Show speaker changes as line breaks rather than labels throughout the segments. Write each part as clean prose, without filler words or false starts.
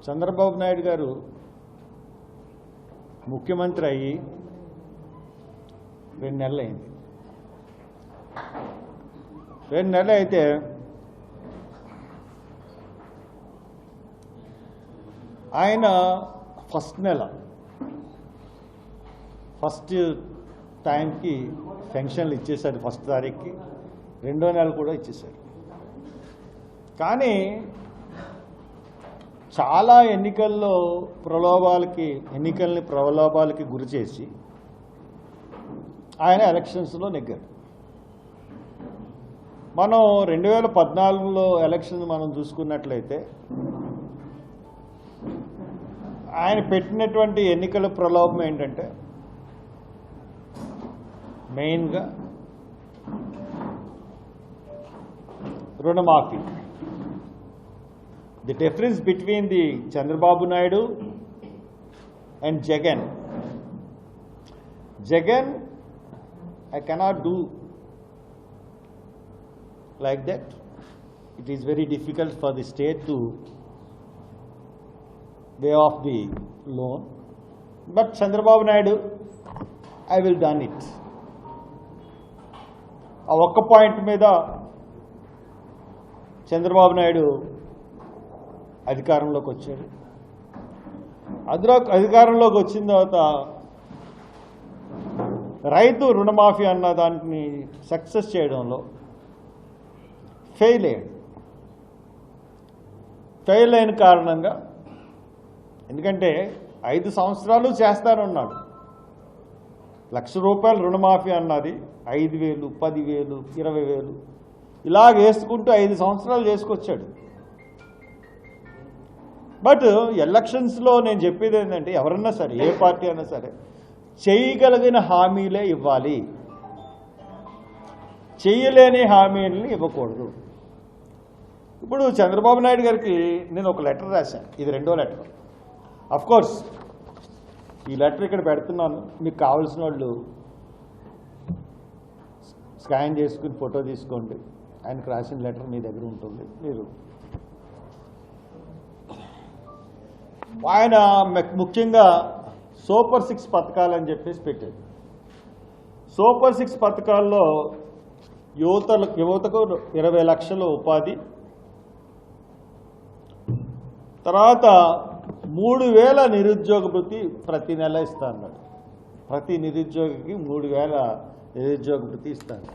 చంద్రబాబు నాయుడు గారు ముఖ్యమంత్రి అయ్యి 2 నెలలు అయింది. 2 నెలలు అయితే ఆయన ఫస్ట్ టైంకి పెన్షన్లు ఇచ్చేశారు. 1వ తారీఖుకి 2వ నెల కూడా ఇచ్చేశారు. కానీ చాలా ఎన్నికల్ని ప్రలోభాలకి గురి చేసి ఆయన ఎలక్షన్స్లో నెగ్గారు. మనం 2014లో ఎలక్షన్ మనం చూసుకున్నట్లయితే ఆయన పెట్టినటువంటి ఎన్నికల ప్రలోభం ఏంటంటే మెయిన్గా రుణమాఫీ. The difference between the Chandrababu Naidu and Jagan, I cannot do like that. It is very difficult for the state to pay off the loan. But Chandrababu Naidu, I will done it. ఆ ఒక్క point మీద చంద్రబాబు నాయుడు అధికారంలోకి వచ్చాడు. అధికారంలోకి వచ్చిన తర్వాత రైతు రుణమాఫీ అన్న దాన్ని సక్సెస్ చేయడంలో ఫెయిల్ అయిన కారణంగా, ఎందుకంటే 5 సంవత్సరాలు చేస్తానన్నాడు. ₹1,00,000 రుణమాఫీ అన్నది 5,000, 10,000, 20,000 ఇలాగ వేసుకుంటూ 5 సంవత్సరాలు చేసుకొచ్చాడు. బట్ ఎలక్షన్స్లో నేను చెప్పేది ఏంటంటే ఎవరన్నా సరే, ఏ పార్టీ అయినా సరే చేయగలిగిన హామీలే ఇవ్వాలి, చేయలేని హామీలని ఇవ్వకూడదు. ఇప్పుడు చంద్రబాబు నాయుడు గారికి నేను ఒక లెటర్ రాశాను. ఇది 2వ లెటర్. అఫ్కోర్స్ ఈ లెటర్ ఇక్కడ పెడుతున్నాను. మీకు కావాల్సిన వాళ్ళు స్కాన్ చేసుకుని ఫోటో తీసుకోండి. ఆయనకు రాసిన లెటర్ మీ దగ్గర ఉంటుంది. మీరు ఆయన ముఖ్యంగా సూపర్ 6 పథకాలు అని చెప్పేసి పెట్టారు. సూపర్ 6 పథకాల్లో యువతకు 20 లక్షల ఉపాధి, తర్వాత 3,000 నిరుద్యోగ భృతి ప్రతి నెల ఇస్తా అన్నాడు. ప్రతి నిరుద్యోగికి 3,000 నిరుద్యోగ భృతి ఇస్తాను.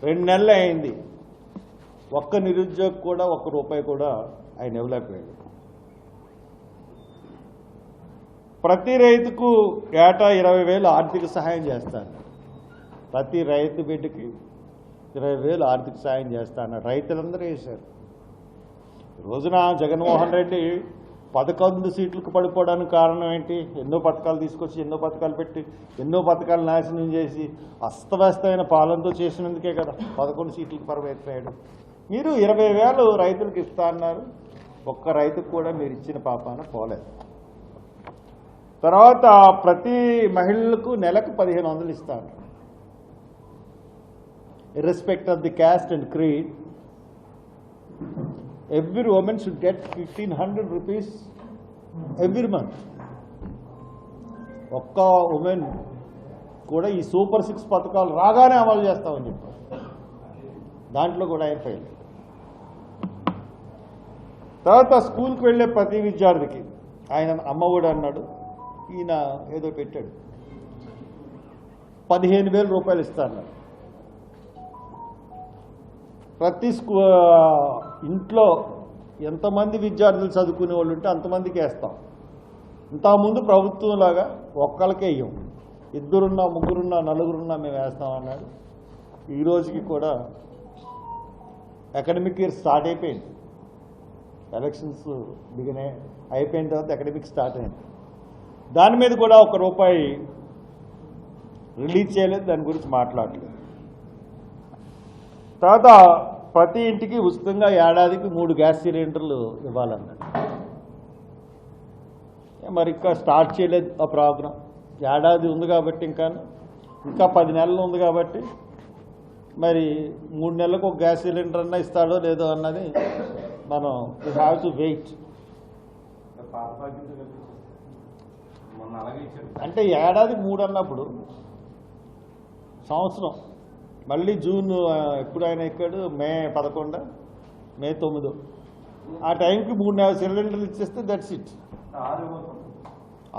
2 నెలలు అయింది. ఒక్క నిరుద్యోగి కూడా ₹1 కూడా ఆయన ఇవ్వలేకపోయాడు. ప్రతి రైతుకు ఏటా 20,000 ఆర్థిక సహాయం చేస్తాను. ప్రతి రైతు బిడ్డకి 20,000 ఆర్థిక సహాయం చేస్తాను. రైతులందరూ వేశారు. రోజున జగన్మోహన్ రెడ్డి 11 సీట్లకు పడిపోవడానికి కారణం ఏంటి? ఎన్నో పథకాలు తీసుకొచ్చి, ఎన్నో పథకాలు పెట్టి, ఎన్నో పథకాలు నాశనం చేసి అస్తవ్యస్తమైన పాలనతో చేసినందుకే కదా 11 సీట్లకు పరిమితమయ్యాడు. మీరు 20,000 రైతులకు ఇస్తా అన్నారు. ఒక్క రైతుకు కూడా మీరు ఇచ్చిన పాపాన పోలేదు. తర్వాత ప్రతి మహిళలకు నెలకు 1,500 ఇస్తాను. Irrespect of the caste and creed, every woman should get 1,500 rupees every month. ఒక్క ఉమెన్ కూడా ఈ సూపర్ 6 పథకాలు రాగానే అమలు చేస్తామని చెప్పారు. దాంట్లో కూడా ఆయన ఫెయిల్. తర్వాత స్కూల్కి వెళ్ళే ప్రతి విద్యార్థికి ఆయన అమ్మఒడి అన్నాడు. ఈయన ఏదో పెట్టాడు, ₹15,000 ఇస్తా అన్నాడు. ప్రతి ఇంట్లో ఎంతమంది విద్యార్థులు చదువుకునే వాళ్ళు ఉంటే అంతమందికి వేస్తాం. ఇంతకుముందు ప్రభుత్వంలాగా ఒక్కళ్ళకే ఇవ్వం. 2 3 4 మేము వేస్తామన్నాడు. ఈ రోజుకి కూడా అకాడమిక్ ఇయర్ స్టార్ట్ అయిపోయింది. ఎలక్షన్స్ అయిపోయిన తర్వాత అకాడమిక్ స్టార్ట్ అయింది. దాని మీద కూడా ₹1 రిలీజ్ చేయలేదు. దాని గురించి మాట్లాడలేదు. తర్వాత ప్రతి ఇంటికి ఉచితంగా ఏడాదికి 3 గ్యాస్ సిలిండర్లు ఇవ్వాలన్నాడు. మరి ఇంకా స్టార్ట్ చేయలేదు ఆ ప్రోగ్రాం. ఏడాది ఉంది కాబట్టి ఇంకా 10 నెలలు ఉంది కాబట్టి మరి 3 నెలలకు ఒక గ్యాస్ సిలిండర్ అన్నా ఇస్తాడో లేదో అన్నది మనం వీ హ్యావ్ టు వెయిట్. అంటే ఏడాది 3 అన్నప్పుడు సంవత్సరం మళ్ళీ జూన్ ఎప్పుడు ఆయన ఎక్కాడు మే 11 మే 9 ఆ టైంకి 3 సిలిండర్లు ఇచ్చేస్తే దట్స్ ఇట్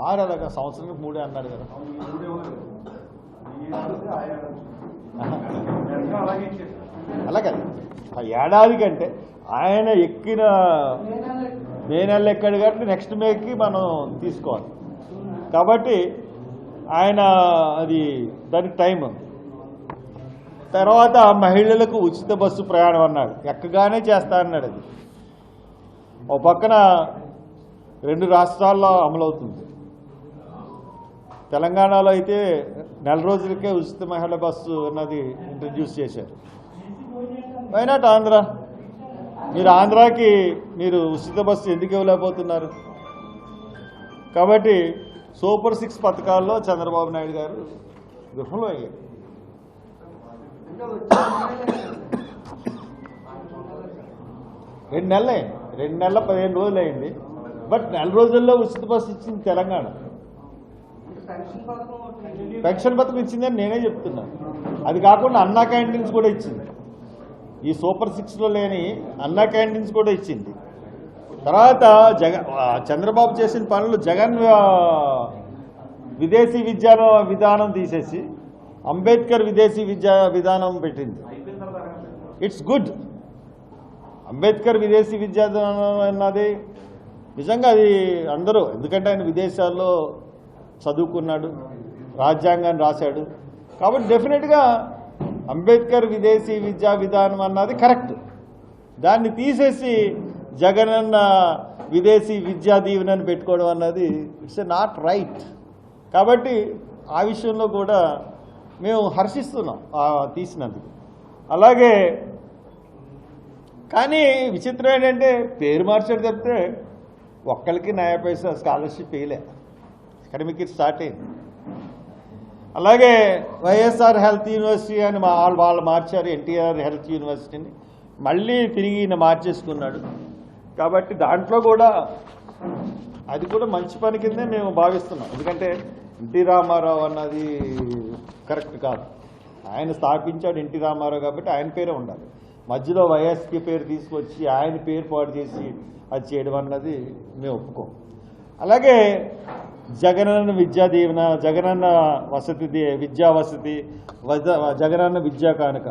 6 అలాగా సంవత్సరానికి 3 అన్నాడు కదా అలాగే ఆ ఏడాది కంటే ఆయన ఎక్కిన మే నెల ఎక్కాడు కాబట్టి నెక్స్ట్ మేకి మనం తీసుకోవాలి కాబట్టి ఆయన అది దానికి టైం తర్వాత మహిళలకు ఉచిత బస్సు ప్రయాణం అన్నాడు ఎక్కగానే చేస్తా అన్నాడు అది ఓ పక్కన 2 రాష్ట్రాల్లో అమలవుతుంది తెలంగాణలో అయితే 4 రోజులకే ఉచిత మహిళా బస్సు అన్నది ఇంట్రడ్యూస్ చేశారు వై నాట్ ఆంధ్ర మీరు ఆంధ్రాకి మీరు ఉచిత బస్సు ఎందుకు ఇవ్వలేకపోతున్నారు కాబట్టి సూపర్ 6 పథకాల్లో చంద్రబాబు నాయుడు గారు విఫలం అయ్యారు 2 నెలలు 2 నెలల 15 రోజులు అయింది బట్ 4 రోజుల్లో ఉచిత బస్సు ఇచ్చింది తెలంగాణ పెన్షన్ పథకం ఇచ్చిందని నేనే చెప్తున్నాను అది కాకుండా అన్నా క్యాంటీన్స్ కూడా ఇచ్చింది ఈ సూపర్ 6లో లేని అన్నా క్యాంటీన్స్ కూడా ఇచ్చింది తర్వాత చంద్రబాబు చేసిన పనులు జగన్ విదేశీ విద్యా విధానం తీసేసి అంబేద్కర్ విదేశీ విద్యా విధానం పెట్టింది ఇట్స్ గుడ్ అంబేద్కర్ విదేశీ విద్యా విధానం అన్నది నిజంగా అది అందరూ ఎందుకంటే ఆయన విదేశాల్లో చదువుకున్నాడు రాజ్యాంగాన్ని రాశాడు కాబట్టి డెఫినెట్గా అంబేద్కర్ విదేశీ విద్యా విధానం అన్నది కరెక్ట్ దాన్ని తీసేసి జగనన్న విదేశీ విద్యా దీవెనని పెట్టుకోవడం అన్నది ఇట్స్ నాట్ రైట్ కాబట్టి ఆ విషయంలో కూడా మేము హర్షిస్తున్నాం తీసినందుకు అలాగే కానీ విచిత్రం ఏంటంటే పేరు మార్చాడు చెప్తే ఒక్కరికి 9 పైసా స్కాలర్షిప్ వేయలే అకాడమిక్ ఇయర్ స్టార్ట్ అయింది అలాగే వైఎస్ఆర్ హెల్త్ యూనివర్సిటీ అని వాళ్ళు మార్చారు ఎన్టీఆర్ హెల్త్ యూనివర్సిటీని మళ్ళీ తిరిగి ఈయన మార్చేసుకున్నాడు కాబట్టి దాంట్లో కూడా అది కూడా మంచి పని కిందే మేము భావిస్తున్నాం ఎందుకంటే ఎన్టీ రామారావు అన్నది కరెక్ట్ కాదు ఆయన స్థాపించాడు ఎన్టీ రామారావు కాబట్టి ఆయన పేరే ఉండాలి మధ్యలో వైఎస్కి పేరు తీసుకొచ్చి ఆయన పేరు పాడు చేసి అది చేయడం అన్నది మేము ఒప్పుకోం అలాగే జగనన్న విద్యా దీవెన జగనన్న వసతి విద్యా వసతి జగనన్న విద్యా కానుక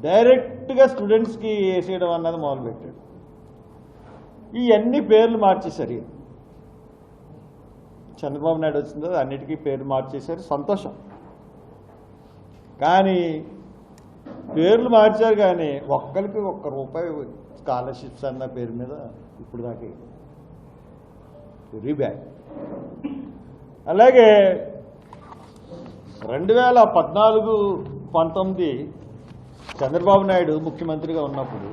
డైరెక్ట్గా స్టూడెంట్స్కి వేసేయడం అన్నది మొదలుపెట్టాడు ఈ అన్ని పేర్లు మార్చేశారు చంద్రబాబు నాయుడు వచ్చిందో అన్నిటికీ పేర్లు మార్చేశారు సంతోషం కానీ పేర్లు మార్చారు కానీ ఒక్కరికి ₹1 స్కాలర్షిప్స్ అన్న పేరు మీద ఇప్పుడు దాకా వెరీ బ్యాడ్ అలాగే 2014-19 చంద్రబాబు నాయుడు ముఖ్యమంత్రిగా ఉన్నప్పుడు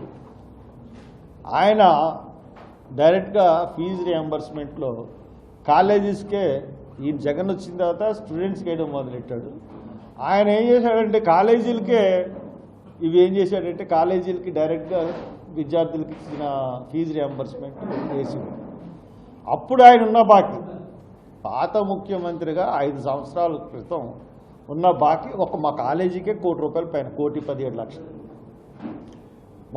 ఆయన డైరెక్ట్గా ఫీజు రియంబర్స్మెంట్లో కాలేజెస్కే ఈ జగన్ వచ్చిన తర్వాత స్టూడెంట్స్కి వేయడం మొదలెట్టాడు ఆయన ఏం చేశాడంటే కాలేజీలకే ఇవి ఏం చేశాడంటే కాలేజీలకి డైరెక్ట్గా విద్యార్థులకి ఇచ్చిన ఫీజు రియంబర్స్మెంట్ వేసింది అప్పుడు ఆయన ఉన్న బాకీ పాత ముఖ్యమంత్రిగా 5 సంవత్సరాల క్రితం ఉన్న బాకీ మా కాలేజీకే ₹1,00,00,000 పైన ₹1,17,00,000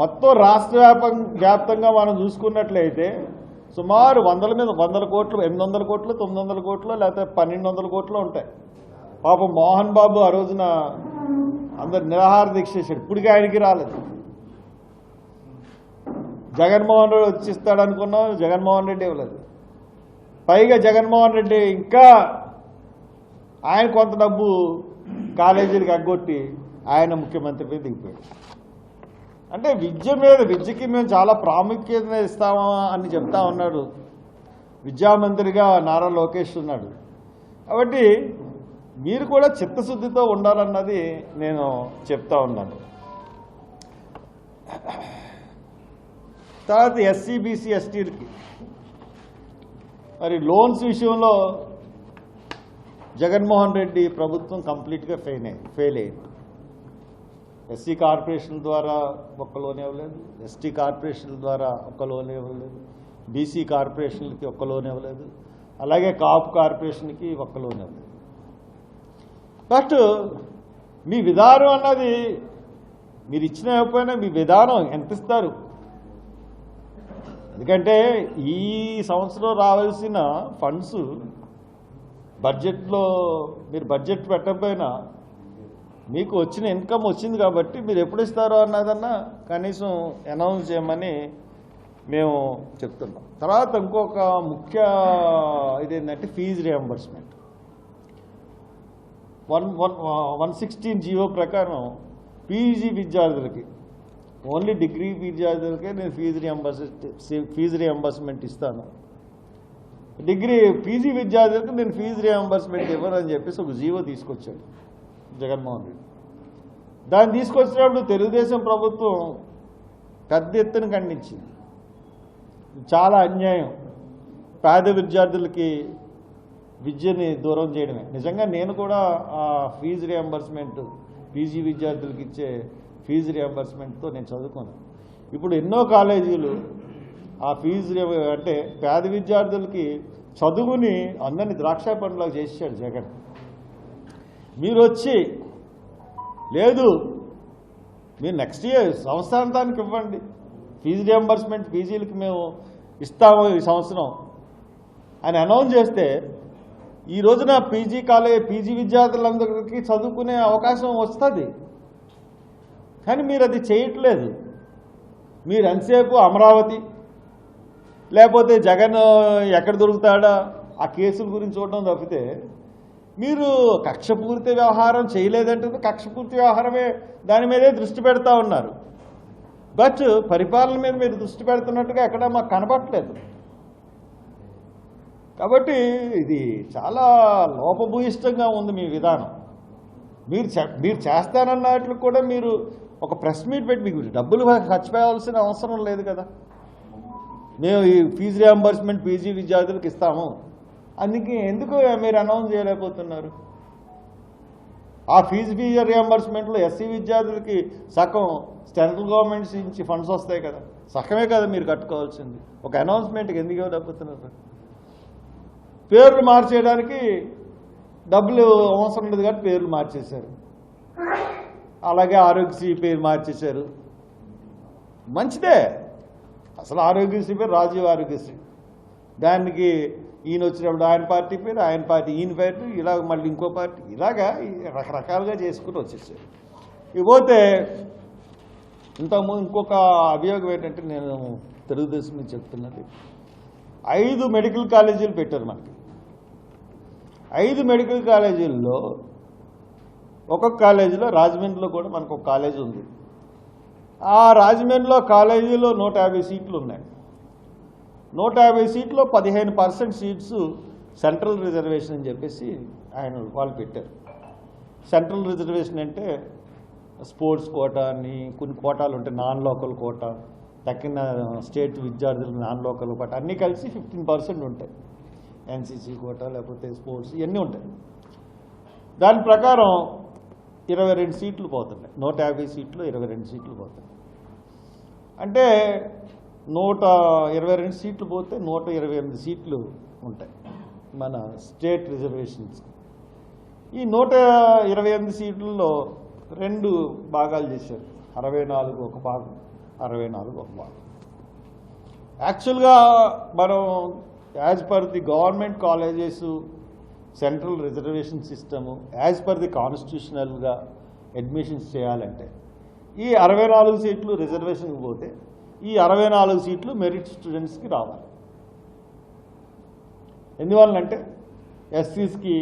మొత్తం రాష్ట్ర వ్యాప్తంగా మనం చూసుకున్నట్లయితే సుమారు 100 కోట్లు 800 కోట్లు 900 కోట్లు లేకపోతే 1,200 కోట్లు ఉంటాయి పాపం మోహన్ బాబు ఆ రోజున అందరు నిరాహార దీక్ష చేశాడు ఇప్పటికీ ఆయనకి రాలేదు జగన్మోహన్ రెడ్డి వచ్చిస్తాడు అనుకున్నాం జగన్మోహన్ రెడ్డి ఇవ్వలేదు పైగా జగన్మోహన్ రెడ్డి ఇంకా ఆయన కొంత డబ్బు కాలేజీలకు ఎగ్గొట్టి ఆయన ముఖ్యమంత్రిపై దిగిపోయాడు అంటే విద్యకి మేము చాలా ప్రాముఖ్యత ఇస్తామా అని చెప్తా ఉన్నాడు విద్యామంత్రిగా నారా లోకేష్ ఉన్నాడు కాబట్టి మీరు కూడా చిత్తశుద్ధితో ఉండాలన్నది నేను చెప్తా ఉన్నాను తర్వాత ఎస్సీ బీసీ ఎస్టీలకి మరి లోన్స్ విషయంలో జగన్మోహన్ రెడ్డి ప్రభుత్వం కంప్లీట్గా ఫెయిల్ అయింది ఎస్సీ కార్పొరేషన్ ద్వారా ఒక్క లోన్ ఇవ్వలేదు ఎస్టీ కార్పొరేషన్ ద్వారా ఒక్క లోన్ ఇవ్వలేదు బీసీ కార్పొరేషన్లకి ఒక్క లోన్ ఇవ్వలేదు, అలాగే కాపు కార్పొరేషన్కి ఒక్క లోన్ ఇవ్వలేదు. బట్ మీ విధానం అన్నది మీరు ఇచ్చిన ఇవ్వకపోయినా మీ విధానం ఎంత ఇస్తారు? ఎందుకంటే ఈ సంవత్సరం రావాల్సిన ఫండ్స్ బడ్జెట్లో మీరు బడ్జెట్ పెట్టకపోయినా మీకు వచ్చిన ఇన్కమ్ వచ్చింది కాబట్టి మీరు ఎప్పుడు ఇస్తారో అన్నదన్నా కనీసం అనౌన్స్ చేయమని మేము చెప్తున్నాం. తర్వాత ఇంకొక ముఖ్య ఇదేంటంటే ఫీజు రియంబర్స్మెంట్. 116 జీవో ప్రకారం పీజీ విద్యార్థులకి, ఓన్లీ డిగ్రీ విద్యార్థులకే నేను ఫీజు రియంబర్స్మెంట్ ఇస్తాను, పీజీ విద్యార్థులకు నేను ఫీజు రియంబర్స్మెంట్ ఇవ్వను అని చెప్పేసి ఒక జీవో తీసుకొచ్చాడు జగన్మోహన్ రెడ్డి. దాన్ని తీసుకొచ్చినప్పుడు తెలుగుదేశం ప్రభుత్వం పెద్ద ఎత్తున ఖండించింది. చాలా అన్యాయం, పేద విద్యార్థులకి విద్యని దూరం చేయడమే. నిజంగా నేను కూడా ఆ ఫీజు రియంబర్స్మెంట్, పీజీ విద్యార్థులకి ఇచ్చే ఫీజు రియంబర్స్మెంట్తో నేను చదువుకున్నాను. ఇప్పుడు ఎన్నో కాలేజీలు ఆ ఫీజు అంటే పేద విద్యార్థులకి చదువుని అందరినీ ద్రాక్ష పండులాగా చేసాడు జగన్. మీరు వచ్చి లేదు మీరు నెక్స్ట్ ఇయర్ సంవత్సరాంతానికి ఇవ్వండి ఫీజు రియంబర్స్మెంట్, పీజీలకి మేము ఇస్తాము ఈ సంవత్సరం అని అనౌన్స్ చేస్తే ఈ రోజున పీజీ విద్యార్థులందరికీ చదువుకునే అవకాశం వస్తుంది. కానీ మీరు అది చేయట్లేదు. మీరు ఎంతసేపు అమరావతి లేకపోతే జగన్ ఎక్కడ దొరుకుతాడా ఆ కేసుల గురించి చూడడం తప్పితే మీరు కక్షపూర్తి వ్యవహారం చేయలేదంటే కక్షపూర్తి వ్యవహారమే దాని మీదే దృష్టి పెడతా ఉన్నారు. బట్ పరిపాలన మీద మీరు దృష్టి పెడుతున్నట్టుగా ఎక్కడ మాకు కనపట్లేదు. కాబట్టి ఇది చాలా లోపభూయిష్టంగా ఉంది మీ విధానం. మీరు చేస్తానన్నట్లు కూడా మీరు ఒక ప్రెస్ మీట్ పెట్టి మీకు డబ్బులు ఖర్చు పెట్టాల్సిన అవసరం లేదు కదా. మేము ఈ ఫీజు రియంబర్స్మెంట్ పీజీ విద్యార్థులకు ఇస్తాము అందుకే ఎందుకు మీరు అనౌన్స్ చేయలేకపోతున్నారు? ఆ ఫీజు రియంబర్స్మెంట్లో ఎస్సీ విద్యార్థులకి సగం సెంట్రల్ గవర్నమెంట్ నుంచి ఫండ్స్ వస్తాయి కదా, సగమే కదా మీరు కట్టుకోవాల్సింది. ఒక అనౌన్స్మెంట్కి ఎందుకు ఇవ్వలేకపోతున్నారు? పేర్లు మార్చేయడానికి డబ్బులు అవసరం ఉండదు కాబట్టి పేర్లు మార్చేశారు. అలాగే ఆరోగ్యశ్రీ పేరు మార్చేశారు. మంచిదే, అసలు ఆరోగ్యశ్రీ పేరు రాజీవ్ ఆరోగ్యశ్రీ. దానికి ఈయన వచ్చినప్పుడు ఆయన పార్టీ పేరు, ఆయన పార్టీ ఈయన పేరు, ఇలాగ మళ్ళీ ఇంకో పార్టీ, ఇలాగా రకరకాలుగా చేసుకుని వచ్చేసారు. ఇకపోతే ఇంకొక అభియోగం ఏంటంటే నేను తెలుగుదేశం నుంచి చెప్తున్నది, 5 మెడికల్ కాలేజీలు పెట్టారు మనకి. 5 మెడికల్ కాలేజీల్లో ఒక్కొక్క కాలేజీలో రాజమండ్రిలో కూడా మనకు ఒక కాలేజీ ఉంది. ఆ రాజమండ్రిలో కాలేజీలో 150 సీట్లు ఉన్నాయి. 150 సీట్లో 15% సీట్స్ సెంట్రల్ రిజర్వేషన్ అని చెప్పేసి వాళ్ళు పెట్టారు. సెంట్రల్ రిజర్వేషన్ అంటే స్పోర్ట్స్ కోటా అని కొన్ని కోటాలు ఉంటాయి, నాన్ లోకల్ కోటా, తక్కిన స్టేట్ విద్యార్థులకు నాన్ లోకల్ కోటా అన్నీ కలిసి 15% ఉంటాయి. ఎన్సీసీ కోటా లేకపోతే స్పోర్ట్స్ ఇవన్నీ ఉంటాయి. దాని ప్రకారం 22 సీట్లు పోతున్నాయి. 150 సీట్లు 22 సీట్లు పోతున్నాయి. అంటే 122 సీట్లు పోతే 128 సీట్లు ఉంటాయి మన స్టేట్ రిజర్వేషన్స్. ఈ 128 సీట్లలో 2 భాగాలు చేశారు. 64 ఒక భాగం, 64 ఒక భాగం. యాక్చువల్గా మనం as per the government colleges central reservation system as per the కాన్స్టిట్యూషనల్గా అడ్మిషన్స్ చేయాలంటే ఈ 64 సీట్లు రిజర్వేషన్కి పోతే ఈ 64 సీట్లు మెరిట్ స్టూడెంట్స్కి రావాలి. ఎందువల్లంటే ఎస్సీస్కి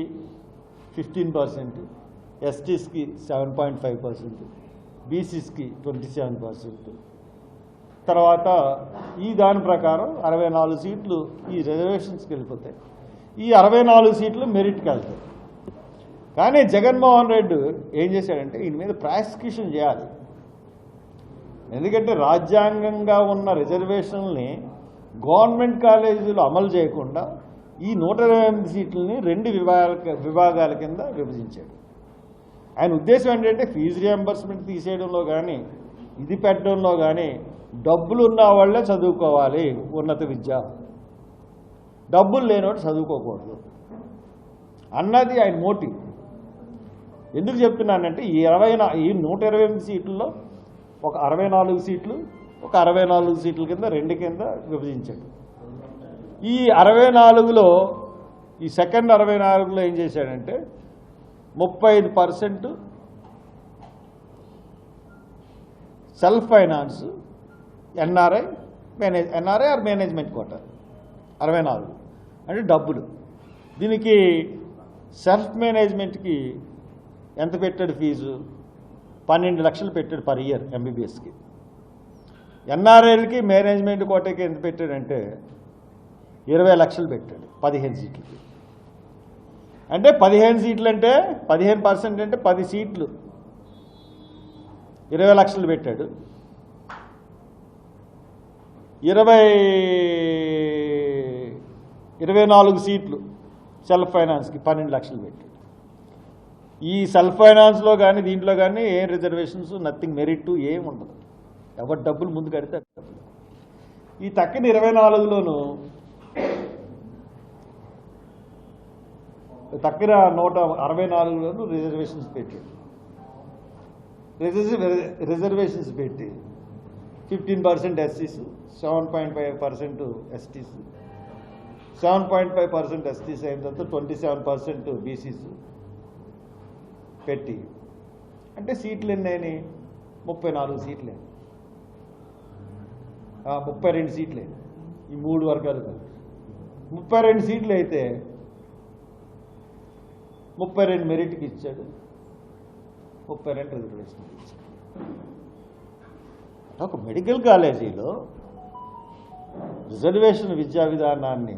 15%, ఎస్టీస్కి 7.5%, బీసీస్కి 27%. తర్వాత ఈ దాని ప్రకారం 64 సీట్లు ఈ రిజర్వేషన్స్కి వెళ్ళిపోతాయి. ఈ 64 సీట్లు మెరిట్కి వెళ్తాయి. కానీ జగన్మోహన్ రెడ్డి ఏం చేశాడంటే ఈయన మీద ప్రాసిక్యూషన్ చేయాలి. ఎందుకంటే రాజ్యాంగంగా ఉన్న రిజర్వేషన్ని గవర్నమెంట్ కాలేజీలు అమలు చేయకుండా ఈ 128 సీట్లని 2 విభాగాల కింద విభజించాడు. ఆయన ఉద్దేశం ఏంటంటే ఫీజు రియంబర్స్మెంట్ తీసేయడంలో కానీ ఇది పెట్టడంలో కానీ డబ్బులు ఉన్న వాళ్ళే చదువుకోవాలి ఉన్నత విద్య, డబ్బులు లేనివాడు చదువుకోకూడదు అన్నది ఆయన మోటివ్. ఎందుకు చెప్తున్నానంటే ఈ 128 సీట్లలో ఒక 64 సీట్లు, ఒక 64 సీట్ల కింద 2 కింద విభజించాడు. ఈ 64లో ఈ సెకండ్ 64లో ఏం చేశాడంటే 35% self finance, NRI or management quota 64 అంటే డబ్బులు. దీనికి సెల్ఫ్ మేనేజ్మెంట్కి ఎంత పెట్టాడు ఫీజు? 12 లక్షలు పెట్టాడు పర్ ఇయర్ ఎంబీబీఎస్కి. ఎన్ఆర్ఐలకి మేనేజ్మెంట్ కోటాకి ఎంత పెట్టాడంటే 20 లక్షలు పెట్టాడు 15 సీట్లకి. అంటే 15 సీట్లు అంటే 15% అంటే 10 సీట్లు 20 లక్షలు పెట్టాడు. 24 సీట్లు సెల్ఫ్ ఫైనాన్స్కి 12 లక్షలు పెట్టాడు. ఈ సెల్ఫ్ ఫైనాన్స్లో కానీ దీంట్లో కానీ ఏం రిజర్వేషన్స్, నథింగ్, మెరిట్ ఏం ఉండదు. ఎవరు డబ్బులు ముందు కడితే డబ్బులు. ఈ తక్కిన 24లోనూ తక్కిన 164లోనూ రిజర్వేషన్స్ పెట్టాడు. రిజర్వేషన్స్ పెట్టి 15% ఎస్సీస్, 7.5% ఎస్టీస్, 7.5% ఎస్టీస్ అయిన తర్వాత 27% బీసీస్ పెట్టి, అంటే సీట్లు ఎన్ని అయినాయి? 34 సీట్లే, 32 సీట్లే. ఈ 3 వర్గాలు 32 సీట్లు అయితే 32 మెరిట్కి ఇచ్చాడు, 32 రిజర్వేషన్కి ఇచ్చాడు. ఒక మెడికల్ కాలేజీలో రిజర్వేషన్ విద్యా విధానాన్ని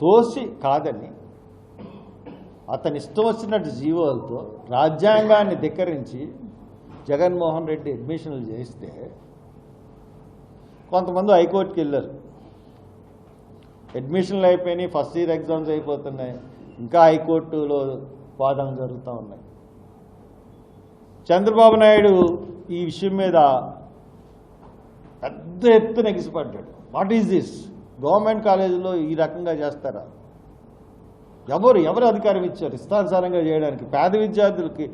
తోసి కాదని అతని ఇష్టం వచ్చినట్టు జీవోలతో రాజ్యాంగాన్ని ధిక్కరించి జగన్మోహన్ రెడ్డి అడ్మిషన్లు చేస్తే కొంతమంది హైకోర్టుకి వెళ్ళారు. అడ్మిషన్లు అయిపోయినాయి, ఫస్ట్ ఇయర్ ఎగ్జామ్స్ అయిపోతున్నాయి, ఇంకా హైకోర్టులో వాదనలు జరుగుతూ ఉన్నాయి. చంద్రబాబు నాయుడు ఈ విషయం మీద పెద్ద ఎత్తున ఎగిసిపడ్డాడు. What is this? గవర్నమెంట్ కాలేజీలో ఈ రకంగా చేస్తారా? ఎవరు అధికారం ఇచ్చారు ఇష్టానుసారంగా చేయడానికి? పేద విద్యార్థులకి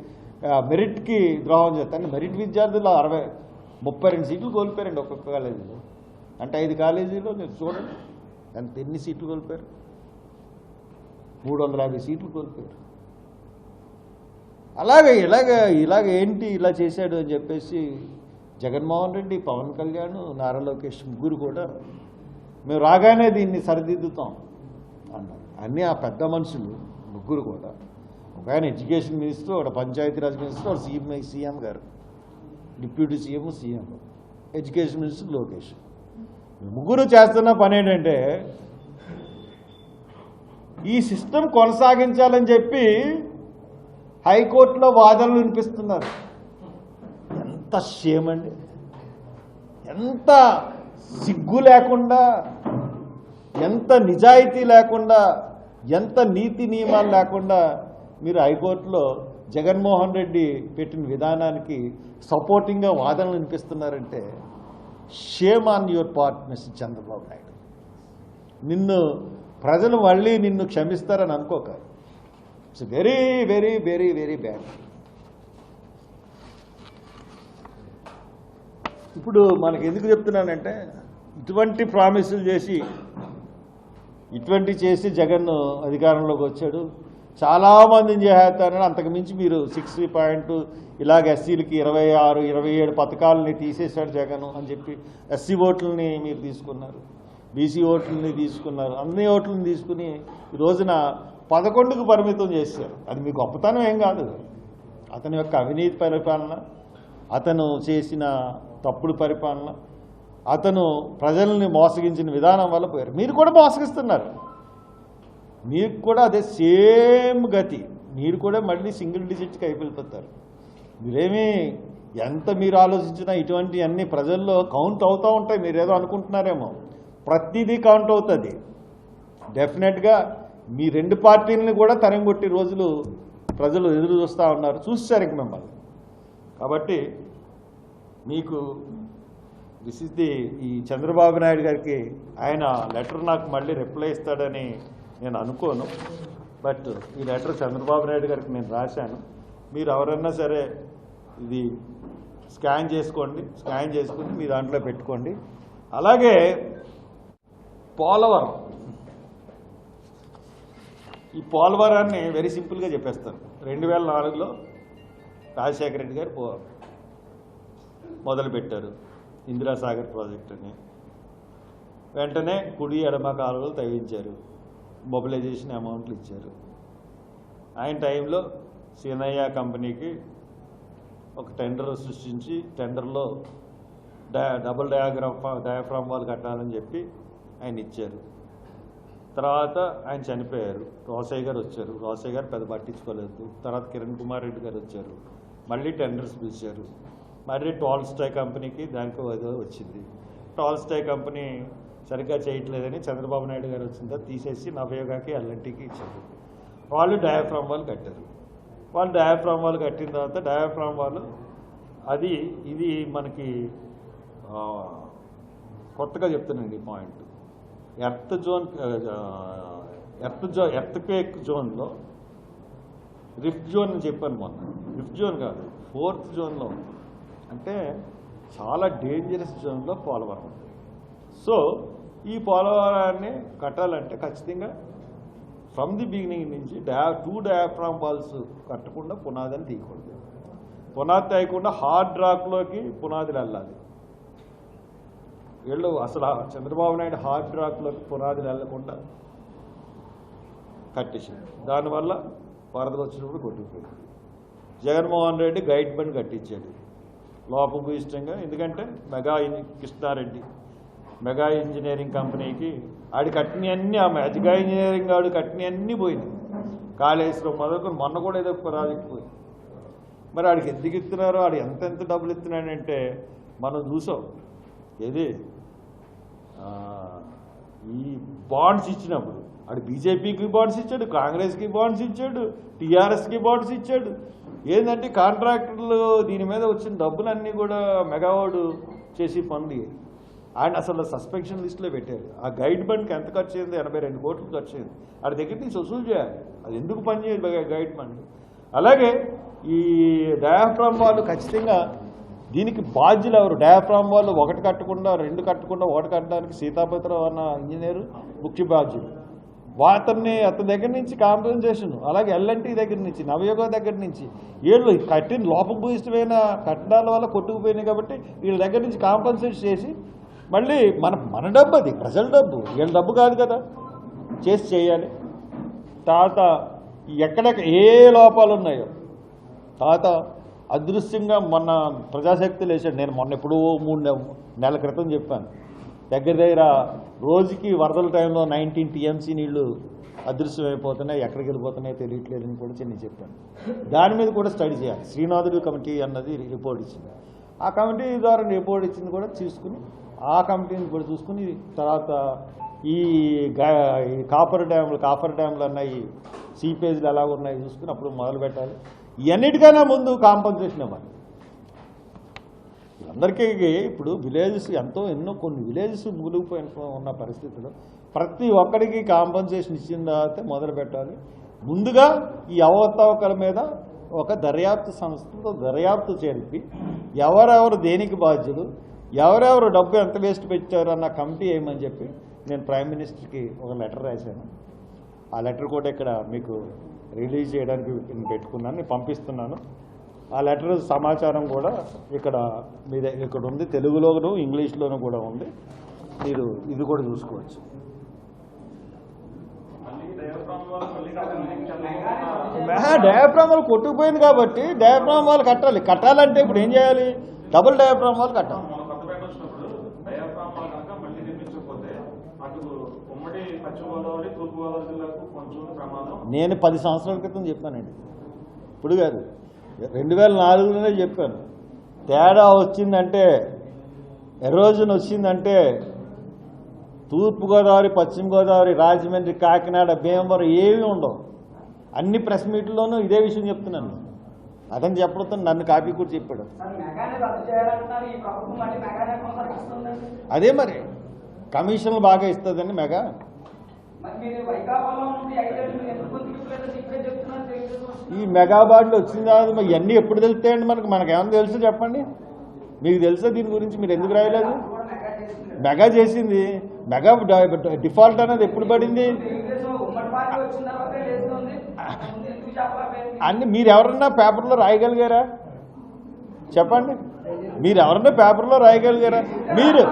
మెరిట్కి ద్రోహం చేస్తాను. మెరిట్ విద్యార్థులు 32 సీట్లు కోల్పోయారండి ఒక్కొక్క కాలేజీలో. అంటే 5 కాలేజీలో మీరు చూడండి ఎన్ని సీట్లు కోల్పోయారు? 350 సీట్లు కోల్పోయారు. ఇలాగ ఏంటి ఇలా చేశాడు అని చెప్పేసి జగన్మోహన్ రెడ్డి, పవన్ కళ్యాణ్, నారా లోకేష్ ముగ్గురు కూడా మేము రాగానే దీన్ని సరిదిద్దుతాం అన్నారు. అన్నీ ఆ పెద్ద మనుషులు ముగ్గురు కూడా, ఒక ఆయన ఎడ్యుకేషన్ మినిస్టర్, ఒక పంచాయతీరాజ్ మినిస్టర్, ఒక సీఎం గారు, deputy CM, education minister Lokesh. ముగ్గురు చేస్తున్న పని ఏంటంటే ఈ సిస్టమ్ కొనసాగించాలని చెప్పి హైకోర్టులో వాదనలు వినిపిస్తున్నారు. ఎంత షేమ్ అండి! ఎంత సిగ్గు లేకుండా, ఎంత నిజాయితీ లేకుండా, ఎంత నీతి నియమాలు లేకుండా మీరు హైకోర్టులో జగన్మోహన్ రెడ్డి పెట్టిన విధానానికి సపోర్టింగ్గా వాదనలు వినిపిస్తున్నారంటే shame on your part mister Chandrababu Naidu. ప్రజలు మళ్ళీ నిన్ను క్షమిస్తారని అనుకోక. It's very very very very bad. ఇప్పుడు మనకి ఎందుకు చెప్తున్నానంటే ఇటువంటి ప్రామిసులు చేసి జగన్ అధికారంలోకి వచ్చాడు. చాలామందిని చేస్తారని అంతకుమించి మీరు 6 పాయింట్ ఇలాగ ఎస్సీలకి 26, 27 పథకాలని తీసేశాడు జగన్ అని చెప్పి ఎస్సీ ఓట్లని మీరు తీసుకున్నారు, బీసీ ఓట్లని తీసుకున్నారు, అన్ని ఓట్లను తీసుకుని ఈ రోజున 11కు పరిమితం చేశారు. అది మీకు గొప్పతనం ఏం కాదు. అతని యొక్క అవినీతి పరిపాలన, అతను చేసిన తప్పుడు పరిపాలన, అతను ప్రజల్ని మోసగించిన విధానం వల్ల పోయారు. మీరు కూడా మోసగిస్తున్నారు. మీకు కూడా అదే సేమ్ గతి. మీరు కూడా మళ్ళీ సింగిల్ డిజిట్కి అయిపోతారు. మీరేమీ ఎంత మీరు ఆలోచించినా ఇటువంటి అన్ని ప్రజల్లో కౌంట్ అవుతూ ఉంటాయి. మీరు ఏదో అనుకుంటున్నారేమో, ప్రతిదీ కౌంట్ అవుతుంది. డెఫినెట్గా మీ 2 పార్టీలని కూడా తరంగొట్టి రోజులు ప్రజలు ఎదురు చూస్తూ ఉన్నారు. చూస్తారు ఇంక మిమ్మల్ని కాబట్టి మీకు దిస్ ఇస్ ఈ చంద్రబాబు నాయుడు గారికి ఆయన లెటర్ నాకు మళ్ళీ రిప్లై ఇస్తాడని నేను అనుకోను. బట్ ఈ లెటర్ చంద్రబాబు నాయుడు గారికి నేను రాశాను. మీరు ఎవరన్నా సరే ఇది స్కాన్ చేసుకొని మీ దాంట్లో పెట్టుకోండి. అలాగే పోలవరం, ఈ పోలవరాన్ని వెరీ సింపుల్గా చెప్పేస్తాను. 2004లో రాజశేఖర రెడ్డి గారు మొదలుపెట్టారు ఇందిరాసాగర్ ప్రాజెక్ట్ అని. వెంటనే కుడి ఎడమ కాలువలు తవ్వించారు, మొబిలైజేషన్ అమౌంట్లు ఇచ్చారు. ఆయన టైంలో సీనయ్య కంపెనీకి ఒక టెండర్ సృష్టించి టెండర్లో డబుల్ డయాఫ్రామ్ వాల్ కట్టాలని చెప్పి ఆయన ఇచ్చారు. తర్వాత ఆయన చనిపోయారు. రోసయ్య గారు వచ్చారు. రోసయ్య గారు పెద్ద పట్టించుకోలేదు. తర్వాత కిరణ్ కుమార్ రెడ్డి గారు వచ్చారు. మళ్ళీ టెండర్స్ పిలిచారు. మళ్ళీ టాల్స్టాయ్ కంపెనీకి దానికి వచ్చింది. టాల్స్టాయ్ కంపెనీ సరిగ్గా చేయట్లేదని చంద్రబాబు నాయుడు గారు వచ్చిందా తీసేసి నవయోగాకి ఎల్ఎన్టీకి ఇచ్చారు. వాళ్ళు డయాఫ్రామ్ వాల్ కట్టారు. వాళ్ళు డయాఫ్రామ్ వాల్ కట్టిన తర్వాత డయాఫ్రామ్ వాల్ ఇది మనకి కొత్తగా చెప్తానండి ఈ పాయింట్. ఎర్త్ క్వేక్ జోన్లో రిఫ్ట్ జోన్ అని చెప్పాను మొన్న. రిఫ్ట్ జోన్ కాదు, 4th జోన్లో అంటే చాలా డేంజరస్ జోన్లో పోలవరం ఉంది. సో ఈ పోలవరాన్ని కట్టాలంటే ఖచ్చితంగా ఫ్రమ్ ది బిగినింగ్ నుంచి 2 డయాఫ్రామ్ వాల్స్ కట్టకుండా పునాదిని తీయకూడదు. పునాది తీయకుండా హార్డ్ రాక్లోకి పునాదులు వెళ్ళాలి. వీళ్ళు అసలు చంద్రబాబు నాయుడు హార్డ్ రాక్లోకి పునాదులు వెళ్లకుండా కట్టేసింది. దానివల్ల వరదలు వచ్చినప్పుడు కొట్టుకుపోయింది. జగన్మోహన్ రెడ్డి గైడ్ బండ్ కట్టించాడు లోపభూయిష్టంగా. ఎందుకంటే కృష్ణారెడ్డి మెగా ఇంజనీరింగ్ కంపెనీకి ఆడి కట్టినవన్నీ, ఆ మెగా ఇంజనీరింగ్ ఆడు కట్టినవన్నీ పోయినాయి. కాళేశ్వరం మొదలుకొని మొన్న కూడా ఏదో ప్రాజెక్ట్ పోయింది. మరి ఆడికి ఎందుకు ఇస్తున్నారో, ఆడు ఎంత డబ్బులు ఇస్తున్నాడంటే మనం చూసాం. ఏది ఈ బాండ్స్ ఇచ్చినప్పుడు ఆడు బీజేపీకి బాండ్స్ ఇచ్చాడు, కాంగ్రెస్కి బాండ్స్ ఇచ్చాడు, టీఆర్ఎస్కి బాండ్స్ ఇచ్చాడు. ఏంటంటే కాంట్రాక్టర్లు దీని మీద వచ్చిన డబ్బులన్నీ కూడా మెగావాడు చేసి పనులు ఆయన అసలు సస్పెన్షన్ లిస్టులో పెట్టారు. ఆ గైడ్ బండ్కి ఎంత ఖర్చు అయింది? 82 కోట్లు ఖర్చు అయింది. ఆడి దగ్గర నుంచి వసూలు చేయాలి. అది ఎందుకు పనిచేయదు గైడ్ బండ్? అలాగే ఈ డయాఫ్రామ్ వాళ్ళు ఖచ్చితంగా దీనికి బాధ్యులు ఎవరు? డయాఫ్రామ్ వాళ్ళు 1 కట్టకుండా 2 కట్టకుండా 1 కట్టడానికి సీతాపతిరావు అన్న ఇంజనీరు ముఖ్య బాధ్యులు. అతని దగ్గర నుంచి కాంపెన్సేషన్, అలాగే ఎల్ఎన్టీ దగ్గర నుంచి, నవయోగ దగ్గర నుంచి వీళ్ళు కట్టిన లోపభూయిష్టమైన కట్టడాల వల్ల కొట్టుకుపోయినాయి. కాబట్టి వీళ్ళ దగ్గర నుంచి కాంపెన్సేషన్ చేసి మళ్ళీ మన డబ్బు, అది ప్రజల డబ్బు, వీళ్ళ డబ్బు కాదు కదా, చేయాలి. తర్వాత ఎక్కడెక్కడ ఏ లోపాలు ఉన్నాయో తర్వాత అదృశ్యంగా మొన్న ప్రజాశక్తులు వేసాడు. నేను మొన్న ఎప్పుడో 3 నెలల క్రితం చెప్పాను. దగ్గర రోజుకి వరదల టైంలో 19 TMC నీళ్లు అదృశ్యమైపోతున్నాయి, ఎక్కడికి వెళ్ళిపోతున్నాయో తెలియట్లేదని కూడా నేను చెప్పాను. దాని మీద కూడా స్టడీ చేయాలి. శ్రీనాథుడు కమిటీ అన్నది రిపోర్ట్ ఇచ్చింది. ఆ కమిటీ ద్వారా రిపోర్ట్ ఇచ్చింది కూడా చూసుకుని, ఆ కమిటీని కూడా చూసుకుని తర్వాత ఈ కాఫర్ డ్యామ్లు అన్నాయి, సీపేజ్లు ఎలా ఉన్నాయి చూసుకుని అప్పుడు మొదలు పెట్టాలి. ఇవన్నిటికైనా ముందు కాంపన్సేషన్ ఇవ్వాలి. అందరికీ ఇప్పుడు విలేజెస్ ఎన్నో కొన్ని విలేజెస్ మునిగిపోయిన ఉన్న పరిస్థితుల్లో ప్రతి ఒక్కడికి కాంపన్సేషన్ ఇచ్చిన తర్వాత మొదలు పెట్టాలి. ముందుగా ఈ అవకతవకల మీద ఒక దర్యాప్తు సంస్థతో దర్యాప్తు జరిపి ఎవరెవరు దేనికి బాధ్యులు, ఎవరెవరు డబ్బు ఎంత వేస్ట్ పెట్టారు అన్న కమిటీ వేయమని చెప్పి నేను ప్రైమ్ మినిస్టర్కి ఒక లెటర్ రాశాను. ఆ లెటర్ కూడా ఇక్కడ మీకు రిలీజ్ చేయడానికి నేను పెట్టుకున్నాను, నేను పంపిస్తున్నాను. ఆ లెటర్ సమాచారం కూడా ఇక్కడ ఉంది, తెలుగులోను ఇంగ్లీష్లోనూ కూడా ఉంది. మీరు ఇది కూడా చూసుకోవచ్చు. డయాఫ్రామ్ వాళ్ళు కొట్టుకుపోయింది కాబట్టి డయాఫ్రామ్ వాళ్ళు కట్టాలంటే ఇప్పుడు ఏం చేయాలి? డబుల్ డయాఫ్రామ్ వాళ్ళు కట్టాలి. నేను 10 సంవత్సరాల క్రితం చెప్పానండి, ఇప్పుడు కాదు, 2004లోనే చెప్పాను. తేడా వచ్చిందంటే, ఎరోజన్ వచ్చిందంటే తూర్పుగోదావరి, పశ్చిమ గోదావరి, రాజమండ్రి, కాకినాడ, భీమవరం ఏమీ ఉండవు. అన్ని ప్రెస్ మీట్లోనూ ఇదే విషయం చెప్తున్నాను. అతను చెప్పడంతో నన్ను కాపీ కూడా చెప్పాడు. అదే మరి కమిషన్లు బాగా ఇస్తుందండి మెగా. ఈ మెగా బాండ్లు వచ్చిన తర్వాత మరి ఇవన్నీ ఎప్పుడు తెలుస్తాయండి మనకేమన్నా తెలుసు చెప్పండి. మీకు తెలుసా దీని గురించి? మీరు ఎందుకు రాయలేదు? మెగా చేసింది, మెగా డిఫాల్ట్ అనేది ఎప్పుడు పడింది అన్ని మీరు ఎవరన్నా పేపర్లో రాయగలిగారా చెప్పండి? మీరు ఎవరన్నా పేపర్లో రాయగలిగారా? మీరు